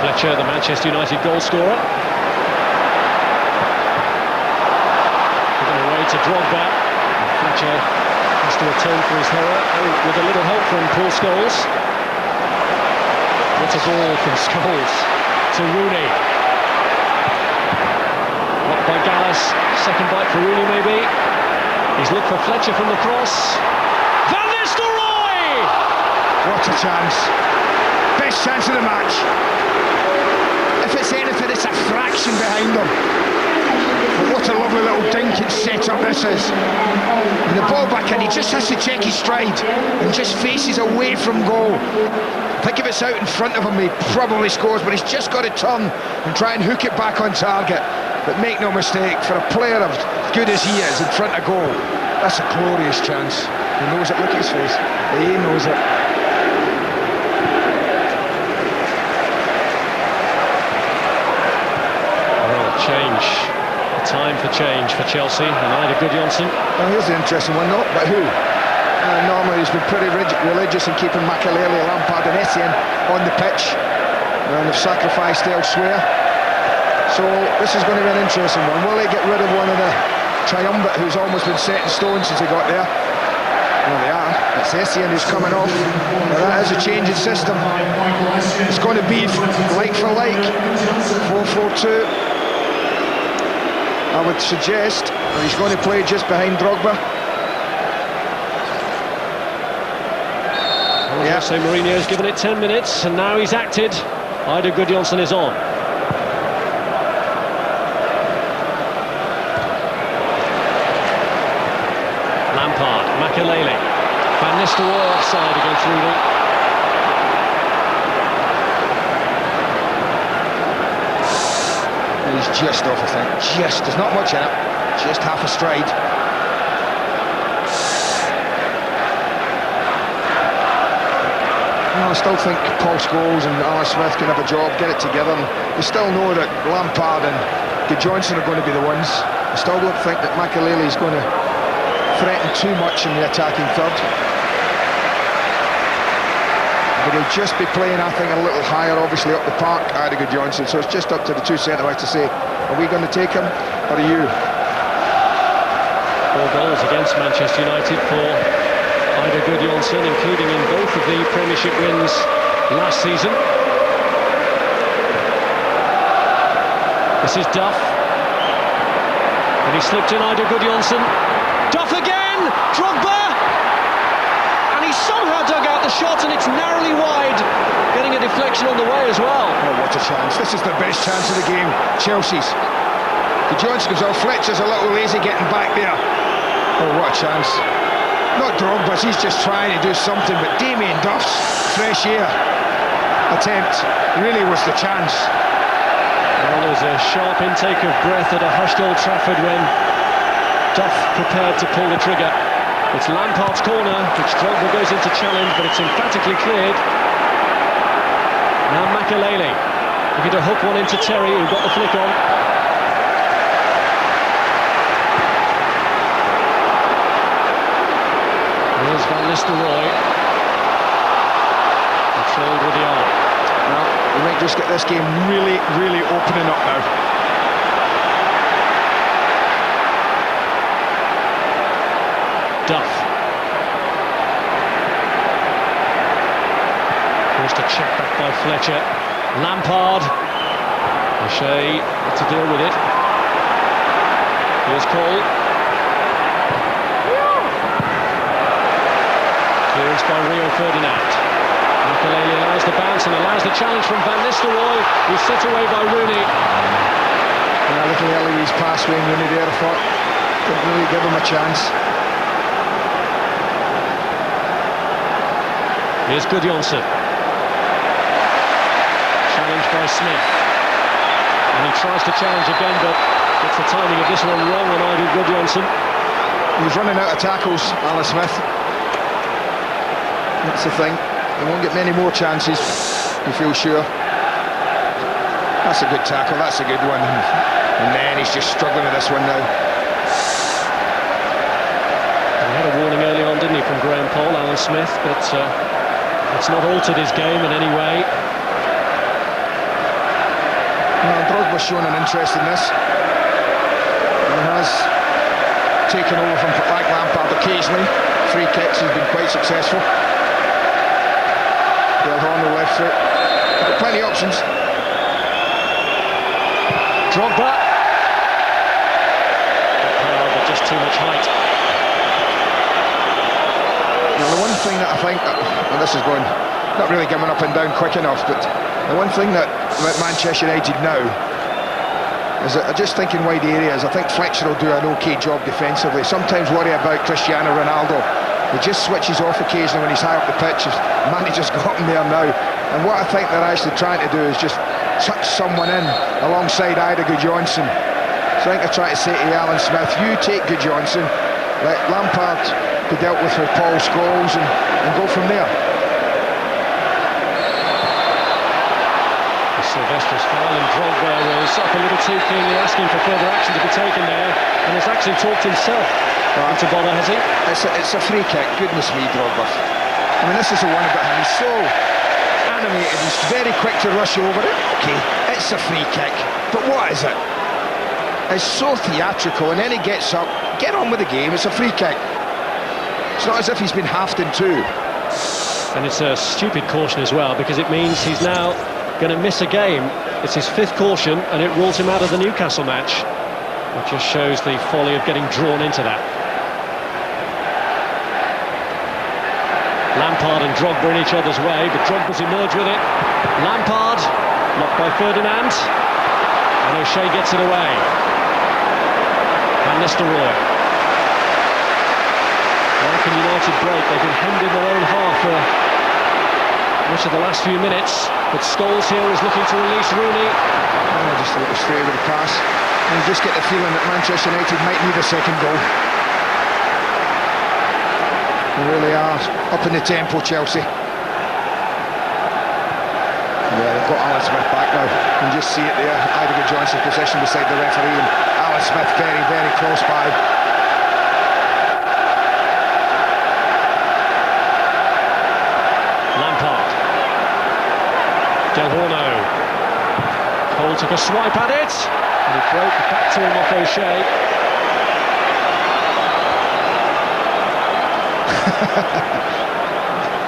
Fletcher, the Manchester United goal scorer. Given away to Drogba. And Fletcher has to atone for his error with a little help from Paul Scholes. What a ball from Scholes to Rooney. Blocked by Gallas. Second bite for Rooney maybe. He's looked for Fletcher from the cross. Van Nistelrooy! What a chance. Best chance of the match. If it's anything, it's a fraction behind them. But what a lovely little dinking set-up this is. And the ball back in, he just has to check his stride and just faces away from goal. I think if it's out in front of him, he probably scores, but he's just got to turn and try and hook it back on target. But make no mistake, for a player as good as he is in front of goal, that's a glorious chance. He knows it, look at his face. He knows it. Change. Time for change for Chelsea. And Ida Gudjohnsen. Well, here's the interesting one, not but who? Normally he's been pretty religious in keeping Makelele, Lampard and Essien on the pitch, and they've sacrificed elsewhere. So this is going to be an interesting one. Will they get rid of one of the triumvirate who's almost been set in stone since he got there? Well, they are. It's Essien who's coming off. Now that is a change in system. It's going to be like for like. 4-4-2. I would suggest that he's going to play just behind Drogba. Well, yeah. So Mourinho's given it 10 minutes, and now he's acted. Ida Gudjohnsen is on. Lampard, Makelele, Van Nistelrooy offside against Rooney. He's just off, I think. Just, there's not much in it. Just half a stride. No, I still think Paul Scholes and Alan Smith can have a job, get it together. And they still know that Lampard and Gudjohnsen are going to be the ones. I still don't think that Makelele is going to threaten too much in the attacking third. But he'll just be playing, I think, a little higher, obviously, up the park, Ida Gudjohnsen. So it's just up to the two centre-backs to say, are we going to take him, or are you? 4 goals against Manchester United for Ida Gudjohnsen, including in both of the Premiership wins last season. This is Duff. And he slipped in, Ida Gudjohnsen. Duff again! Drogba! And he somehow dug out the shot, and it's narrowly wide, getting a deflection on the way as well. Oh, what a chance. This is the best chance of the game, Chelsea's. Gudjohnsen goes off, Fletcher's a little lazy getting back there. Oh, what a chance. Not Drogba's, he's just trying to do something, but Damien Duff's fresh air attempt really was the chance. Well, there was a sharp intake of breath at a hushed Old Trafford when Duff prepared to pull the trigger. It's Lampard's corner, which Drogba goes into challenge, but it's emphatically cleared. Now Makelele looking to hook one into Terry, who got the flick on. Here's Van Nistelrooy. Controlled with the arm. Well, we might just get this game really, really opening up now. Duff. Forced a check back by Fletcher. Lampard. O'Shea had to deal with it. Here's Cole. Clearance by Rio Ferdinand. Makelele allows the bounce and allows the challenge from Van Nistelrooy, who's set away by Rooney. Yeah, a little Eloise pass Wayne Rooney there, I thought. Didn't really give him a chance. Here's Gudjohnsen. Challenged by Smith. And he tries to challenge again, but Gets the timing of this one wrong on Idle Gudjonsson. He's running out of tackles, Alan Smith. That's the thing. He won't get many more chances, you feel sure. That's a good tackle, that's a good one. And then he's just struggling with this one now. He had a warning early on, didn't he, from Graham Poll, Alan Smith, but it's not altered his game in any way. Well, Drogba's shown an interest in this. He has taken over from Frank Lampard occasionally. Free kicks, he's been quite successful. Del Horno left foot. Got plenty of options. Drogba. Power, but just too much height. Now, the one thing that I think, well, this is going, not really coming up and down quick enough, but the one thing that about Manchester United now is that just thinking wide areas. I think Fletcher will do an okay job defensively. Sometimes worry about Cristiano Ronaldo. He just switches off occasionally when he's high up the pitch. His manager's got him there now. And what I think they're actually trying to do is just touch someone in alongside Ida Gudjonsson. So I think they're trying to say to Alan Smith, you take Gudjonsson, let Lampard be dealt with Paul Scholes and go from there. Sylvester's foul, and Drogba was up a little too keen in asking for further action to be taken there, and has actually talked himself into bother, has he? It's a free kick, goodness me, Drogba. I mean, this is the one about him, he's so animated, he's very quick to rush over it. Okay, it's a free kick, but what is it? It's so theatrical, and then he gets up, get on with the game, it's a free kick. It's not as if he's been halved in two. And it's a stupid caution as well, because it means he's now going to miss a game. It's his 5th caution, and it rules him out of the Newcastle match. It just shows the folly of getting drawn into that. Lampard and Drogba in each other's way, but Drogba's emerged with it. Lampard, blocked by Ferdinand, and O'Shea gets it away. Van Nistelrooy. How can United break? They've been hemmed in their own half for much of the last few minutes, but Scholes here is looking to release Rooney. Oh, just a little straight with the pass. And you just get the feeling that Manchester United might need a second goal. They really are up in the tempo, Chelsea. Yeah, they've got Alan Smith back now. You can just see it there. Ida Gudjonsson's position beside the referee, and Alan Smith very, very close by. Del Horno. Cole took a swipe at it, and he broke back to him off O'Shea.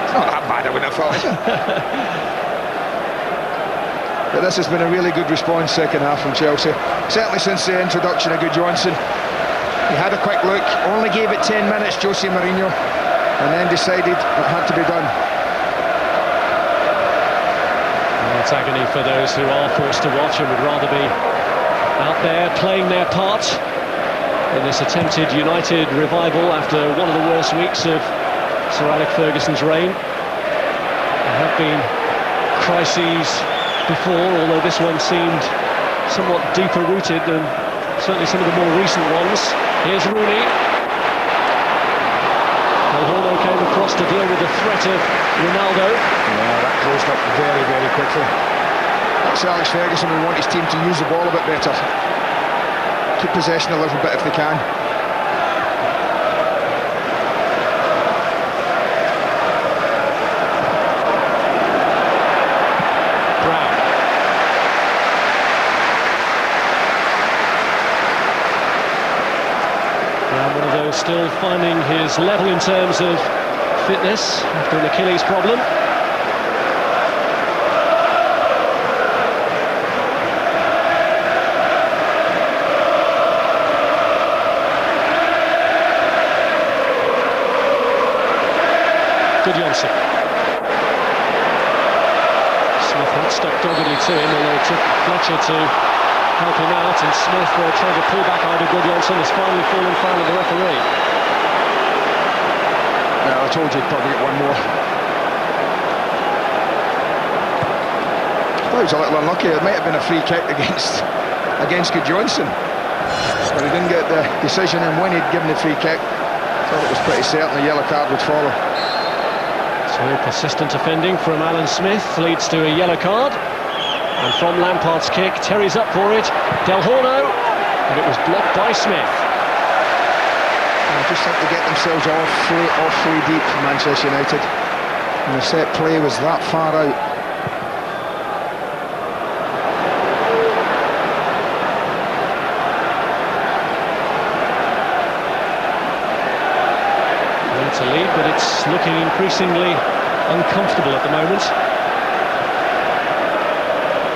It's not that bad, I wouldn't have thought. But this has been a really good response second half from Chelsea. Certainly since the introduction of Gudjonsson. He had a quick look, only gave it 10 minutes, Jose Mourinho, and then decided it had to be done. It's agony for those who are forced to watch and would rather be out there playing their part in this attempted United revival after one of the worst weeks of Sir Alex Ferguson's reign. There have been crises before, although this one seemed somewhat deeper rooted than certainly some of the more recent ones. Here's Rooney. Del Horno came across to deal with the threat of Ronaldo. Yeah, that closed up very, very quickly. That's Alex Ferguson. We want his team to use the ball a bit better. Keep possession a little bit if they can. Brown. Brown, one of those still finding his level in terms of fitness after an Achilles problem. Gudjonsson. Smith had stuck doggedly to him, although it took Fletcher to help him out, and Smith trying to pull back Ida Gudjonsson has finally fallen foul of the referee. No, I told you he'd probably get one more. I thought he was a little unlucky. It might have been a free kick against Gudjonsson. But he didn't get the decision, and when he'd given the free kick, thought it was pretty certain a yellow card would follow. So persistent offending from Alan Smith leads to a yellow card. And from Lampard's kick, Terry's up for it. Del Horno, but it was blocked by Smith. I just think they get themselves awfully deep, Manchester United. And the set play was that far out. To lead, but it's looking increasingly uncomfortable at the moment.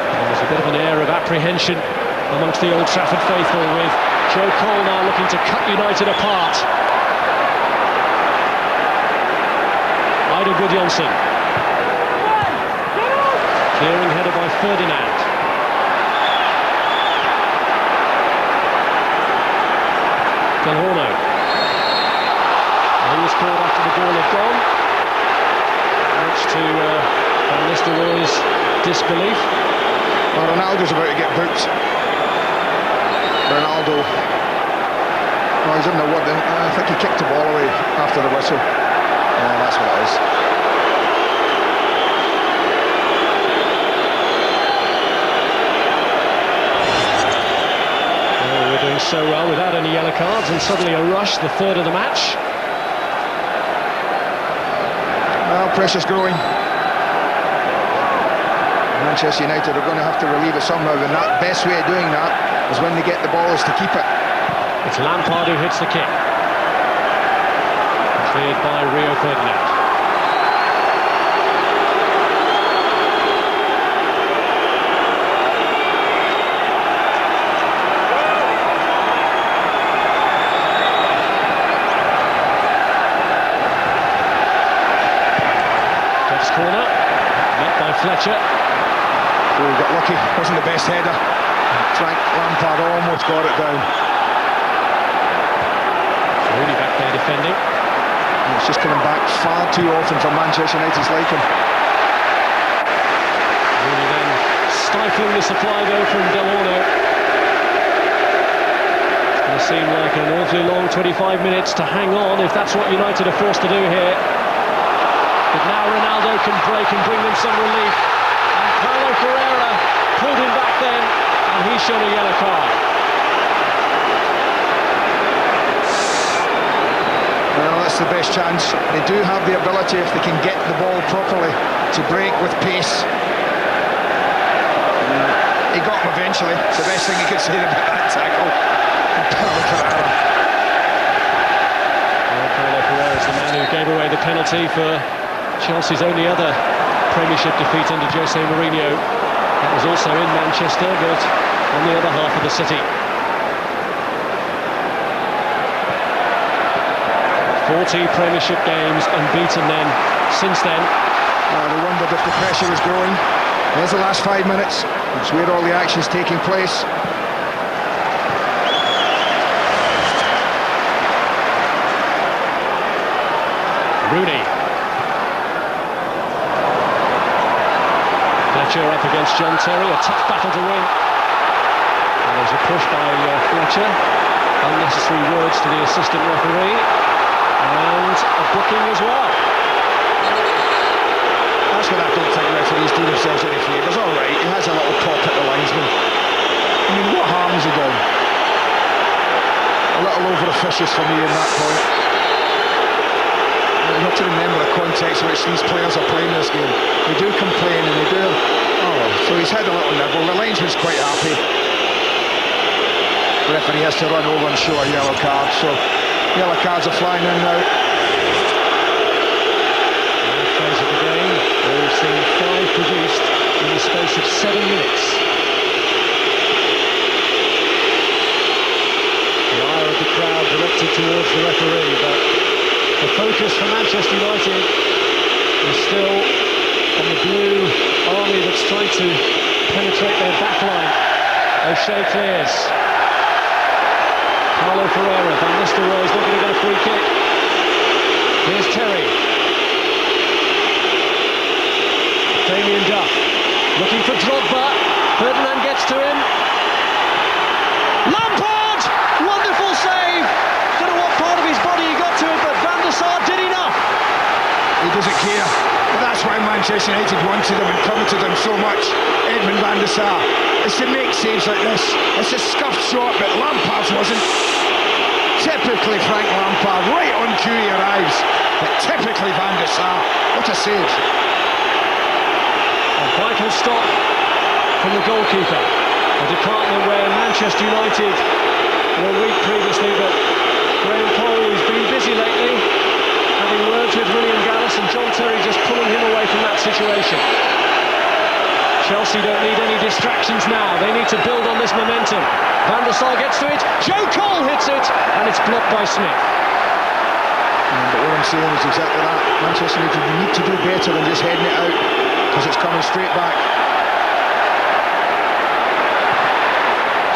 And there's a bit of an air of apprehension amongst the Old Trafford faithful, with Joe Cole now looking to cut United apart. Ida Gudjonsson. Clearing header by Ferdinand. Del Horno. He was called after the ball had gone, much to Van Nistelrooy's disbelief. Well, Ronaldo's about to get booked. Ronaldo, well, he's in the wood. I think he kicked the ball away after the whistle. Yeah, that's what it is. Oh, we're doing so well without any yellow cards, and suddenly a rush, the third of the match. Well, pressure's growing. Manchester United are going to have to relieve it somehow, and that best way of doing that is when they get the ball is to keep it. It's Lampard who hits the kick. Cleared by Rio Ferdinand. Corner, met by Fletcher. Oh, he got lucky, wasn't the best header. Frank Lampard almost got it down. Rooney back there defending. And it's just coming back far too often for Manchester United's liking. Rooney then stifling the supply though from Del Horno. It's going to seem like an awfully long 25 minutes to hang on if that's what United are forced to do here. But now Ronaldo can break and bring them some relief. And Paulo Ferreira pulled him back then, and he's shown a yellow card. Well, that's the best chance. They do have the ability, if they can get the ball properly, to break with pace. He got him eventually. The best thing you could say about that tackle. Paulo Ferreira. Well, Paulo Ferreira is the man who gave away the penalty for Chelsea's only other Premiership defeat under Jose Mourinho. That was also in Manchester, but on the other half of the city. 40 Premiership games unbeaten then, since then. They wondered if the pressure was growing. There's the last 5 minutes. It's where all the action's taking place. Rooney. Fletcher up against John Terry, a tough battle to win. And there's a push by Fletcher. Unnecessary words to the assistant referee. And a booking as well. That's what I don't think referees do themselves any favours. All right, he has a little pop at the linesman. I mean, what harm has he done? A little over-officious for me in that point. You have to remember the context in which these players are playing this game. They do complain and they do... Oh, so he's had a little nibble. The linesman's quite happy. The referee has to run over and show a yellow card, so yellow cards are flying in now. Phase of the game, we've seen 5 produced in the space of 7 minutes. The ire of the crowd directed towards the referee, but the focus for Manchester United is still on the blue army that's trying to penetrate their back line. O'Shea clears. Paulo Ferreira, Van Nistelrooy is looking to get a free kick. Here's Terry. Damien Duff looking for Drogba. Ferdinand gets to him. Lampard! gear. And that's why Manchester United wanted him and coveted him so much. Edmund van der Sar is to make saves like this. It's a scuffed shot, but Lampard's wasn't. Typically Frank Lampard, right on cue he arrives. But typically van der Sar, what a save. A vital stop from the goalkeeper. A department where Manchester United were weak previously, but Graham Cole, who's been busy lately, having words with William Gallas and John Terry, just pulling him away from that situation. Chelsea don't need any distractions now. They need to build on this momentum. Van der Sar gets to it, Joe Cole hits it, and it's blocked by Smith. But what I'm saying is exactly that. Manchester United need to do better than just heading it out, because it's coming straight back.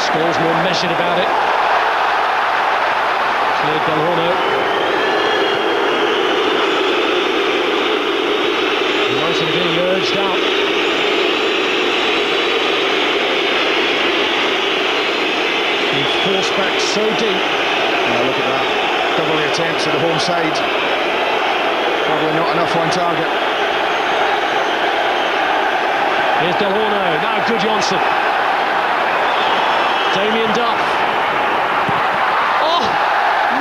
Scholes more measured about it. Cleared Del Horno. United being urged out. Being forced back so deep. Yeah, look at that. Double the attempts at the home side. Probably not enough on target. Here's Del Horno. Now Gudjonsson. Damien Duff. Oh!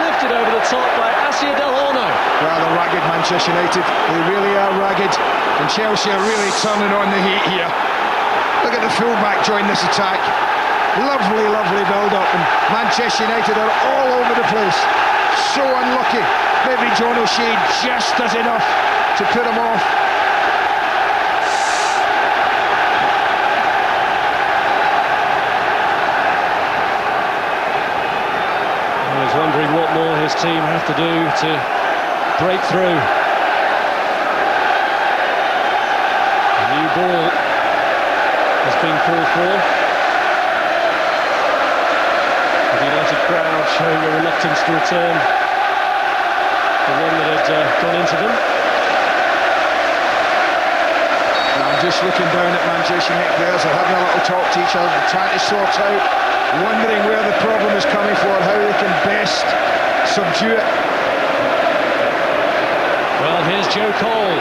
Lifted over the top by Assia Del Horno. Well, they're ragged, Manchester United. They really are ragged. And Chelsea are really turning on the heat here. Look at the fullback join this attack. Lovely, lovely build-up. And Manchester United are all over the place. So unlucky. Maybe John O'Shea just does enough to put him off. I was wondering what more his team have to do to break through. A new ball has been called for. The United crowd showing a reluctance to return the one that had gone into them. And I'm just looking down at Manchester United players. They're having a little talk to each other, trying to sort out, wondering where the problem is coming from, how they can best subdue it. Well, here's Joe Cole.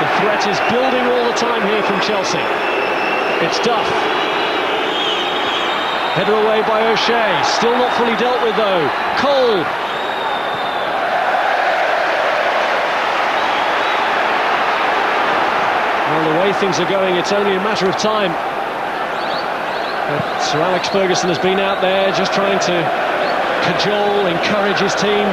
The threat is building all the time here from Chelsea. It's Duff. Header away by O'Shea. Still not fully dealt with though. Cole. Well, the way things are going, it's only a matter of time. But Sir Alex Ferguson has been out there just trying to cajole, encourage his team.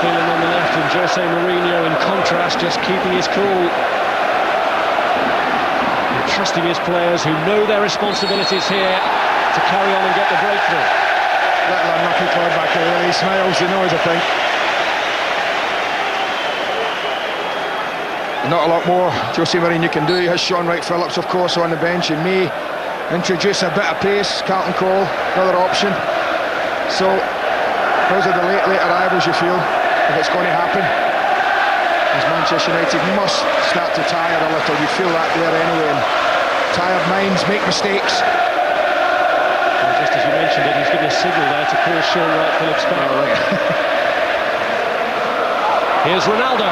Feeling on the left, and Jose Mourinho in contrast, just keeping his cool and trusting his players who know their responsibilities here to carry on and get the breakthrough. Little unlucky quarterback there, he smiles, he knows, I think. Not a lot more Jose Mourinho can do. He has Sean Wright-Phillips, of course, on the bench. He may introduce a bit of pace. Carlton Cole, another option. So, those are the late arrivals, you feel, if it's going to happen. As Manchester United must start to tire a little. You feel that there anyway. And tired minds make mistakes. Well, just as you mentioned it, he's given a signal there to call Sean Wright-Phillips back. Oh, right. Here's Ronaldo.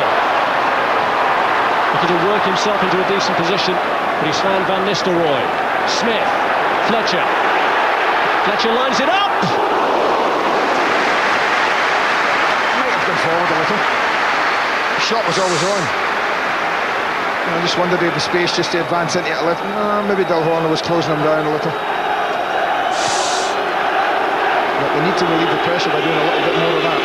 Looking to work himself into a decent position, but he's found Van Nistelrooy. Smith. Fletcher. Fletcher lines it up! Forward a little. The shot was always on. I just wondered if the space just to advance into it a little. Maybe Del Horno was closing him down a little. But they need to relieve the pressure by doing a little bit more of that.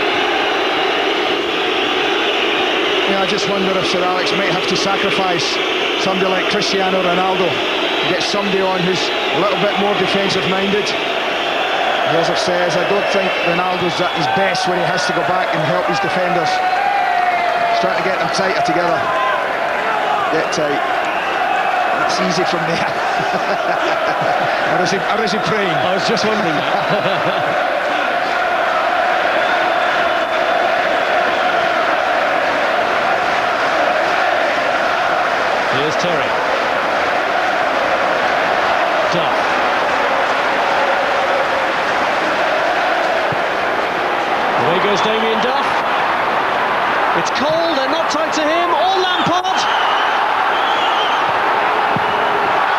Yeah, I just wonder if Sir Alex might have to sacrifice somebody like Cristiano Ronaldo to get somebody on who's a little bit more defensive minded. As I've said, I don't think Ronaldo's at his best when he has to go back and help his defenders. He's trying to get them tighter together. Get tight. That's easy from there. or is he praying? I was just wondering that. Here's Terry. Duff. It's Cole, they're not tight to him, or Lampard.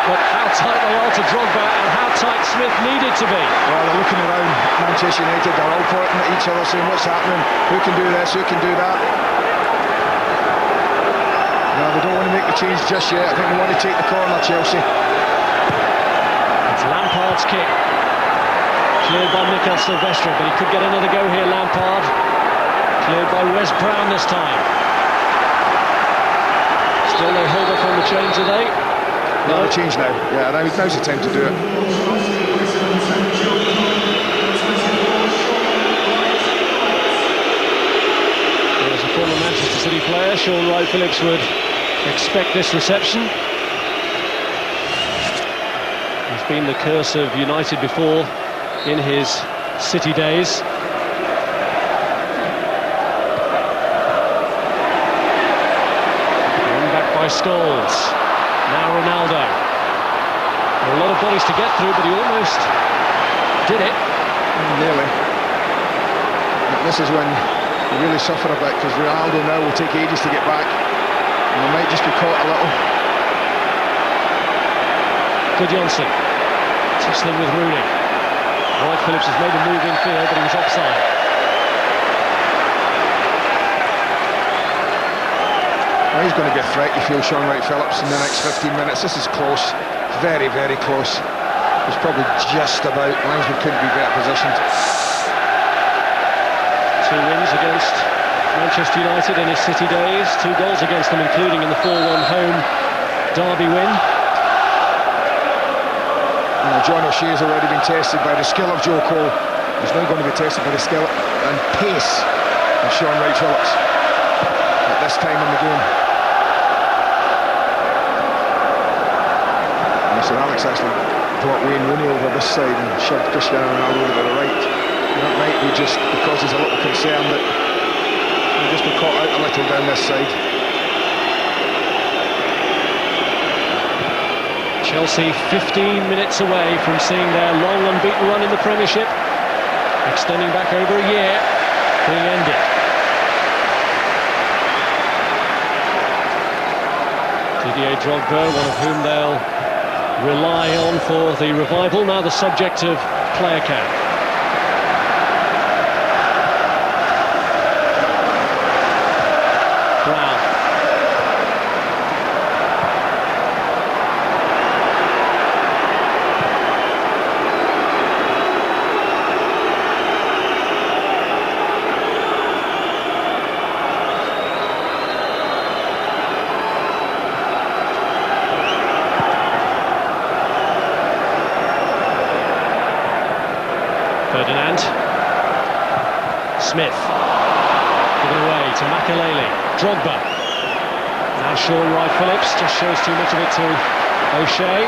But how tight they are to Drogba and how tight Smith needed to be. Well, they're looking around Manchester United, they're all pointing at each other saying what's happening, who can do this, who can do that. No, they don't want to make the change just yet. I think they want to take the corner, Chelsea. It's Lampard's kick. Cleared by Mikel Silvestre, but he could get another go here, Lampard. Cleared by Wes Brown this time. Still no hold up on the change, are they? No, the change now. Yeah, now's the time to do it. As a former Manchester City player, Sean Wright-Phillips would expect this reception. He's been the curse of United before in his City days. Going back by Scholes. Now Ronaldo. There are a lot of bodies to get through, but he almost did it. Nearly. But this is when you really suffer a bit, because Ronaldo now will take ages to get back. And they might just be caught a little. Gudjonsson. Tussling with Rooney. Wright-Phillips has made a move in field, but he was offside. Well, he's going to be a threat, you feel, Sean Wright-Phillips, in the next 15 minutes. This is close. Very, very close. It's probably just about. Linesman couldn't be better positioned. 2 wins against Manchester United in his City days. 2 goals against them, including in the 4-1 home Derby win. John O'Shea's already been tested by the skill of Joe Cole. He's now going to be tested by the skill and pace of Sean Wright-Phillips at this time in the game. And so Alex actually brought Wayne Rooney over this side and shoved Cristiano Ronaldo over to the right. And that might be just because he's a little concerned that he'll just be caught out a little down this side. Chelsea 15 minutes away from seeing their long unbeaten run in the Premiership, extending back over a year, being ended. Didier Drogba, one of whom they'll rely on for the revival, now the subject of player camp. Brown. Ferdinand. Smith. Given away to Makelele. Drogba. Now Sean Wright-Phillips just shows too much of it to O'Shea.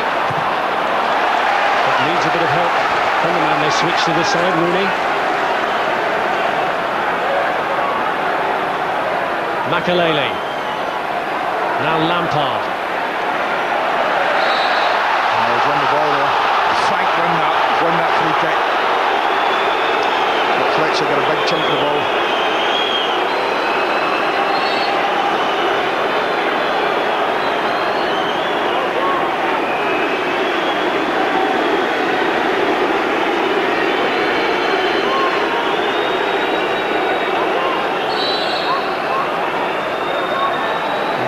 But needs a bit of help from the man. They switch to this side, Rooney. Makelele. Now Lampard. He's won the ball there. Frank won that free kick. Fletcher got a big chunk of the ball.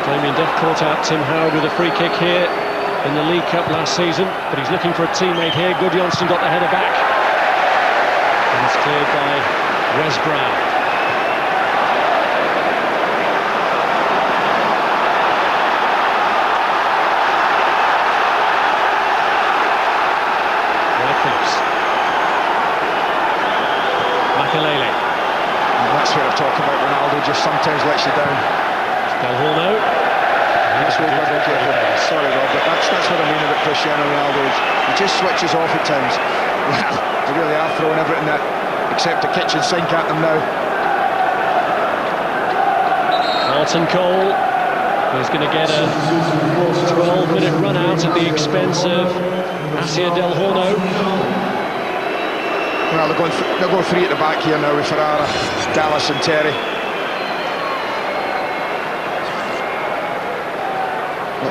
Damien Duff caught out Tim Howard with a free kick here in the League Cup last season, but he's looking for a teammate here. Gudjonsson got the header back. And it's cleared by Wes Brown. Wright-Phillips. Makelele. That's what I'm talking about. Ronaldo just sometimes lets you down. Del Horno. Sorry, Rob, but that's what I mean about Cristiano Ronaldo. He just switches off at times. Well, they really are throwing everything except a kitchen sink at them now. Martin Cole is going to get a 12-minute run out at the expense of Asia Del Horno. Well, they're going 3 at the back here now with Ferrara, Dallas and Terry.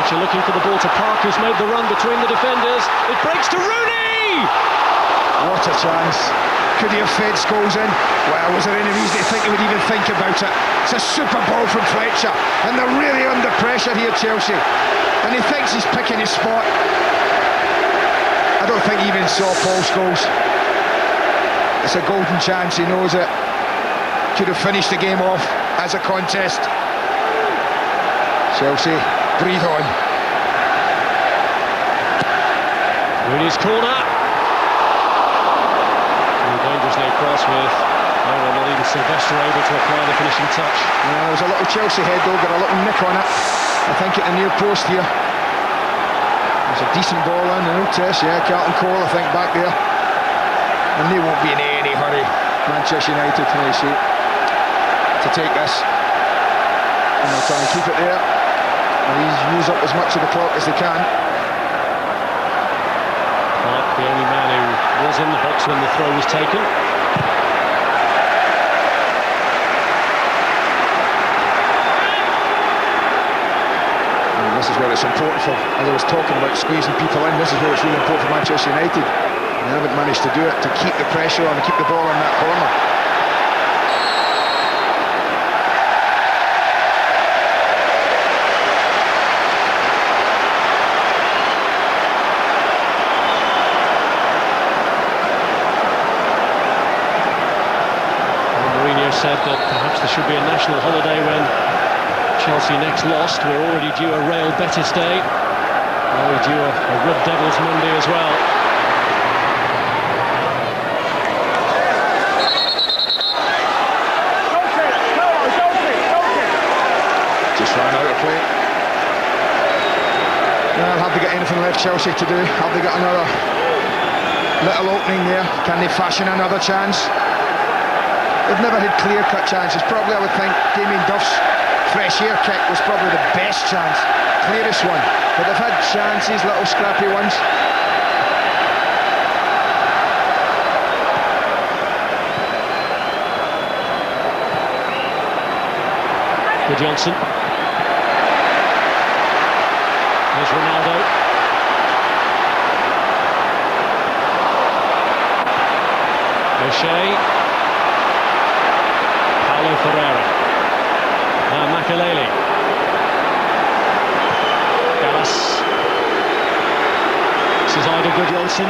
Fletcher looking for the ball to Park, who's made the run between the defenders. It breaks to Rooney! What a chance. Could he have fed Scholes in? Well, was there any reason to think he would even think about it? It's a super ball from Fletcher, and they're really under pressure here, Chelsea. And he thinks he's picking his spot. I don't think he even saw Paul Scholes. It's a golden chance, he knows it. Could have finished the game off as a contest. Chelsea, breathe on. Rooney's corner. Dangerously across with no one, not even Sylvester able to apply the finishing touch. Yeah, there's a little Chelsea head though, got a little nick on it. I think at the near post here. There's a decent ball in, an old test, yeah, Carlton Cole I think back there. And they won't be in any hurry, Manchester United, I see, to take this. And they'll try and keep it there. And use up as much of the clock as they can. Clark, the only man who was in the box when the throw was taken. And this is where it's important for, as I was talking about squeezing people in, this is where it's really important for Manchester United. They haven't managed to do it, to keep the pressure on and keep the ball on that corner. Said that perhaps there should be a national holiday when Chelsea next lost. We're already due a Real Betis Day. Now we're due a Red Devils Monday as well. Just ran out of play. Well, have they got anything left, Chelsea, to do? Have they got another little opening there? Can they fashion another chance? They've never had clear-cut chances. Probably, I would think, Damien Duff's fresh air kick was probably the best chance, clearest one. But they've had chances, little scrappy ones. For Johnson. There's Ronaldo. O'Shea. Ferreira. Now Makelele. Gallas. This is Ida Gudjohnsen.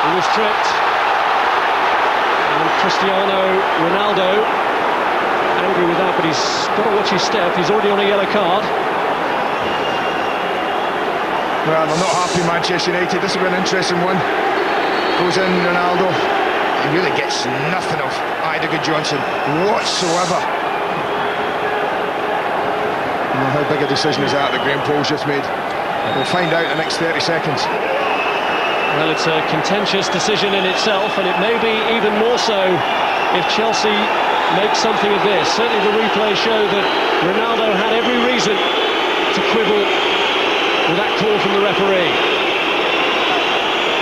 He was tripped. And Cristiano Ronaldo, angry with that, but he's got to watch his step. He's already on a yellow card. Well, they're not happy, Manchester United. This will be an interesting one. Goes in, Ronaldo. He really gets nothing of Ida Gudjohnsen whatsoever. I don't know how big a decision is that Graham Poll's just made. We'll find out in the next 30 seconds. Well, it's a contentious decision in itself, and it may be even more so if Chelsea make something of this. Certainly the replay showed that Ronaldo had every reason to quibble with that call from the referee.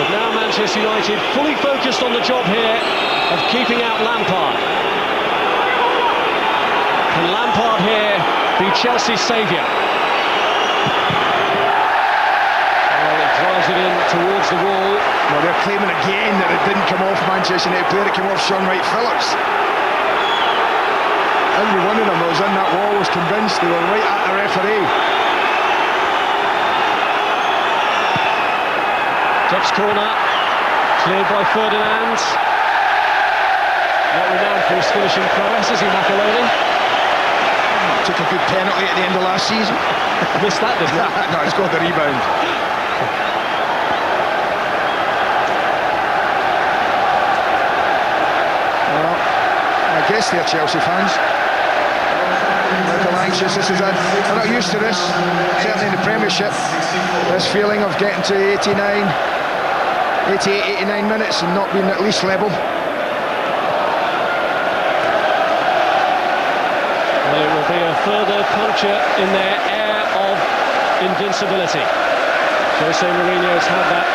But now Manchester United fully focused on the job here of keeping out Lampard. Can Lampard here be Chelsea's saviour? Well, it drives it in towards the wall. Well, they're claiming again that it didn't come off Manchester United player, it came off Sean Wright-Phillips. Every one of them that was in that wall was convinced they were right at the referee. Duff's corner, cleared by Ferdinand. Not renowned for his finishing prowess, is he, Makelele? Took a good penalty at the end of last season. Missed that, didn't he? No, he's got the rebound. Well, I guess they're Chelsea fans. A little anxious, this is it. They're not used to this, certainly in the Premiership. This feeling of getting to 88, 89 minutes and not being at least level. Well, it will be a further puncture in their air of invincibility. Jose Mourinho's had that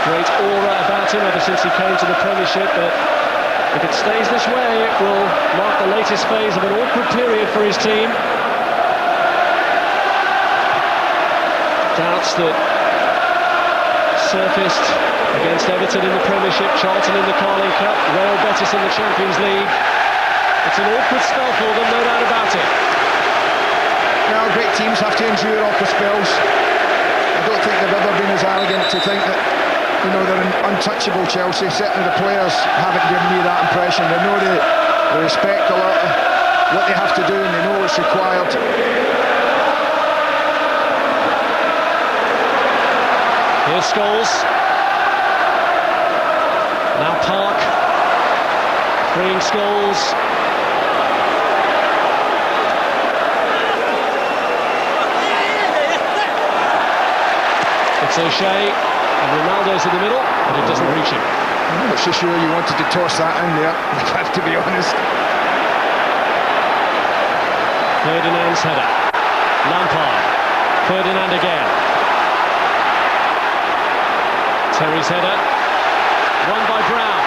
great aura about him ever since he came to the Premiership, but if it stays this way, it will mark the latest phase of an awkward period for his team. doubts that surfaced against Everton in the Premiership, Charlton in the Carling Cup, Real Betis in the Champions League. It's an awkward spell for them, no doubt about it. Well, great teams have to endure awkward spells. I don't think they've ever been as arrogant to think that, you know, they're untouchable, Chelsea. Certainly the players haven't given me that impression. They know they respect a lot of what they have to do, and they know what's required. Here's Scholes. Now Park. Freeing Scholes. It's O'Shea, and Ronaldo's in the middle, but it doesn't reach him. I'm not so sure you wanted to toss that in there, I have to be honest. Ferdinand's header. Lampard. Ferdinand again. Terry's header. Won by Brown.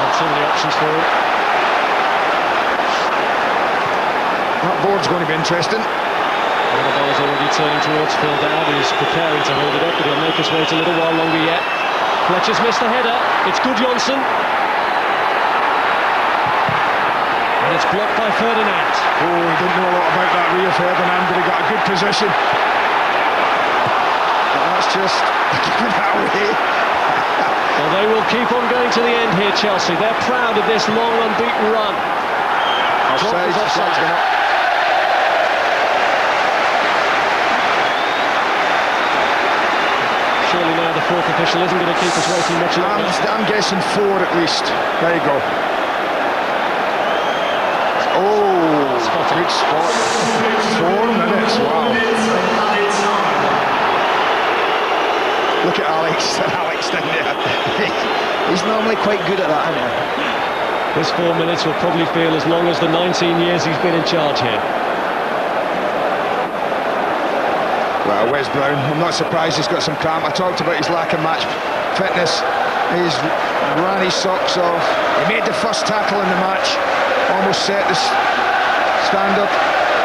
Not too many options for him. That board's going to be interesting. Well, the ball's already turning towards Phil Dowd, who's preparing to hold it up, but he'll make us wait a little while longer yet. Fletcher's missed the header. It's Gudjonsson. And it's blocked by Ferdinand. Oh, he didn't know a lot about that Rio Ferdinand, but he got a good position. But that's just giving that away. Well, they will keep on going to the end here, Chelsea. They're proud of this long unbeaten run. Offside. Surely now the fourth official isn't going to keep us waiting much longer. I'm guessing 4 at least. There you go. Oh, good spot. 4 minutes, wow. Look at Alex. Alex down there. He's normally quite good at that, isn't he? This 4 minutes will probably feel as long as the 19 years he's been in charge here. Well, Wes Brown, I'm not surprised he's got some cramp. I talked about his lack of match fitness. He's ran his socks off. He made the first tackle in the match, almost set the standard.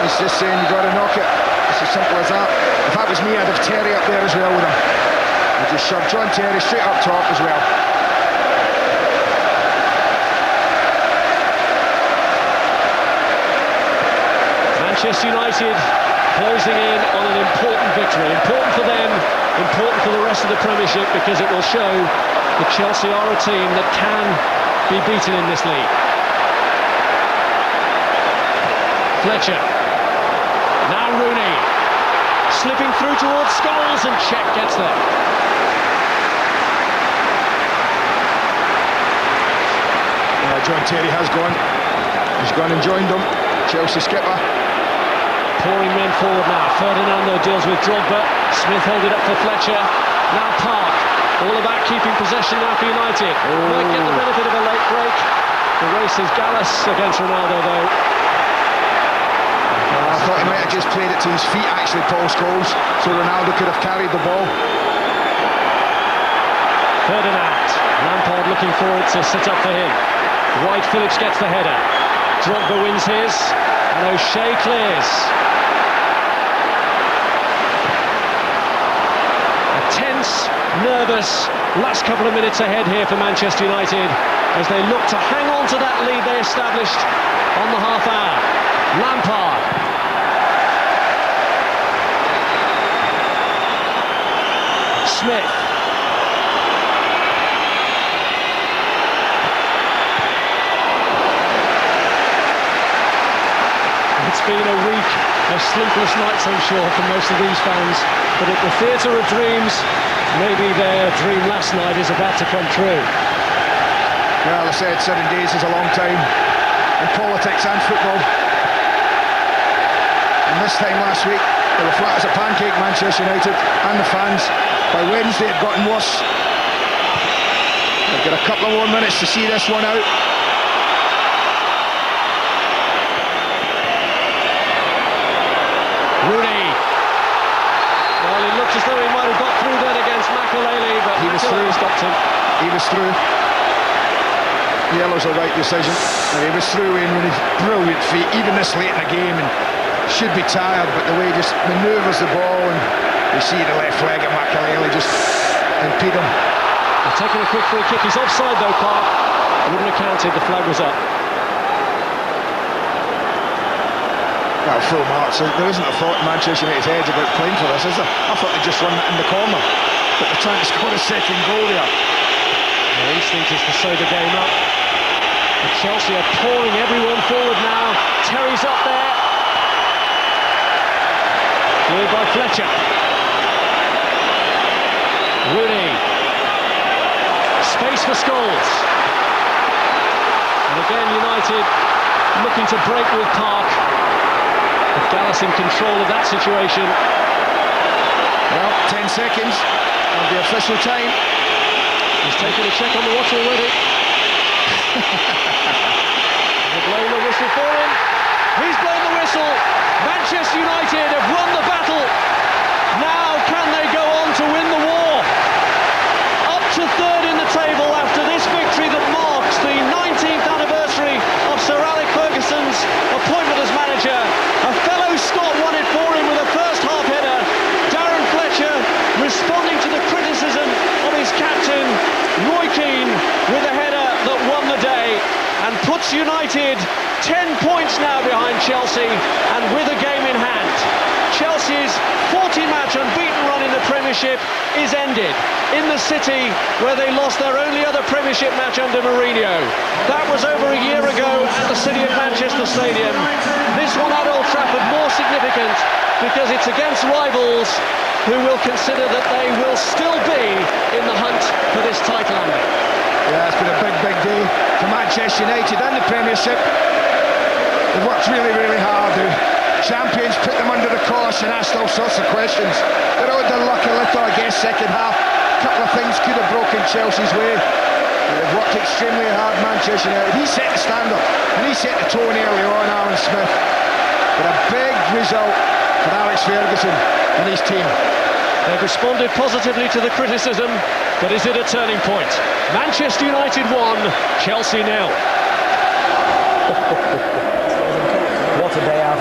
He's just saying you've got to knock it. It's as simple as that. If that was me, I'd have Terry up there as well with him. I'd just shove John Terry straight up top as well. Manchester United closing in on an important victory. Important for them, important for the rest of the Premiership, because it will show that Chelsea are a team that can be beaten in this league. Fletcher. Now Rooney. Slipping through towards Scholes, and Cech gets there. John Terry has gone. He's gone and joined them. Chelsea skipper. Pouring men forward now. Ferdinando deals with Drogba. Smith held it up for Fletcher. Now Park. All about keeping possession now for United. Might get the benefit of a late break. The race is Gallus against Ronaldo, though. I thought he might have just played it to his feet, actually, Paul Scholes, so Ronaldo could have carried the ball. Ferdinand. Lampard looking forward to sit up for him. White Phillips gets the header. Drogba wins his, and O'Shea clears. A tense, nervous last couple of minutes ahead here for Manchester United as they look to hang on to that lead they established on the half hour. Lampard. Smith. It's been a week of sleepless nights, I'm sure, for most of these fans, but at the Theatre of Dreams, maybe their dream last night is about to come true. Well, I said 7 days is a long time in politics and football. And this time last week, they were flat as a pancake, Manchester United and the fans. By Wednesday, it had gotten worse. They've got a couple of more minutes to see this one out. Rooney. Well, it looked as though he might have got through then against Makelele, but He was through. stopped him. He was through. Yellow's the right decision. And he was through in with his brilliant feet, even this late in the game. And should be tired, but the way he just manoeuvres the ball, and you see the left leg of Makelele just impede him. They're taking a quick free kick. He's offside though, Park. Wouldn't have counted, the flag was up. Well, full marks. There isn't a thought in Manchester United's heads about playing for this, is there? I thought they'd just run that in the corner, but they're trying to score a second goal there. Their instinct is to sew the game up. But Chelsea are pouring everyone forward now. Terry's up there. Cleared by Fletcher. Rooney. Space for Scholes. And again United looking to break with Park. With Dallas in control of that situation. Well, 10 seconds of the official time. He's taking a check on the watch already. They're blowing the whistle for him. He's blown the whistle. Manchester United have won the battle. Now can they go on to win the war? Up to third in the table after this victory that marks the 19th anniversary of Sir Alex Ferguson's appointment as manager. A fellow Scot won it for him with a first half header. Darren Fletcher responding to the criticism of his captain, Roy Keane, with a header that won the day and puts United 10 points now behind Chelsea and with a game in hand. Chelsea's 40-match unbeaten run in the Premiership is ended in the city where they lost their only other Premiership match under Mourinho. That was over a year ago at the City of Manchester Stadium. This one at Old Trafford more significant because it's against rivals who will consider that they will still be in the hunt for this title, Andy. Yeah, it's been a big day for Manchester United and the Premiership. They've worked really hard. The champions put them under the cosh and asked all sorts of questions. They're owed their luck a little, I guess, second half. A couple of things could have broken Chelsea's way. They've worked extremely hard, Manchester United. He set the standard and he set the tone early on, Alan Smith. But a big result for Alex Ferguson and his team. They've responded positively to the criticism, but is it a turning point? Manchester United 1, Chelsea 0. What a day out.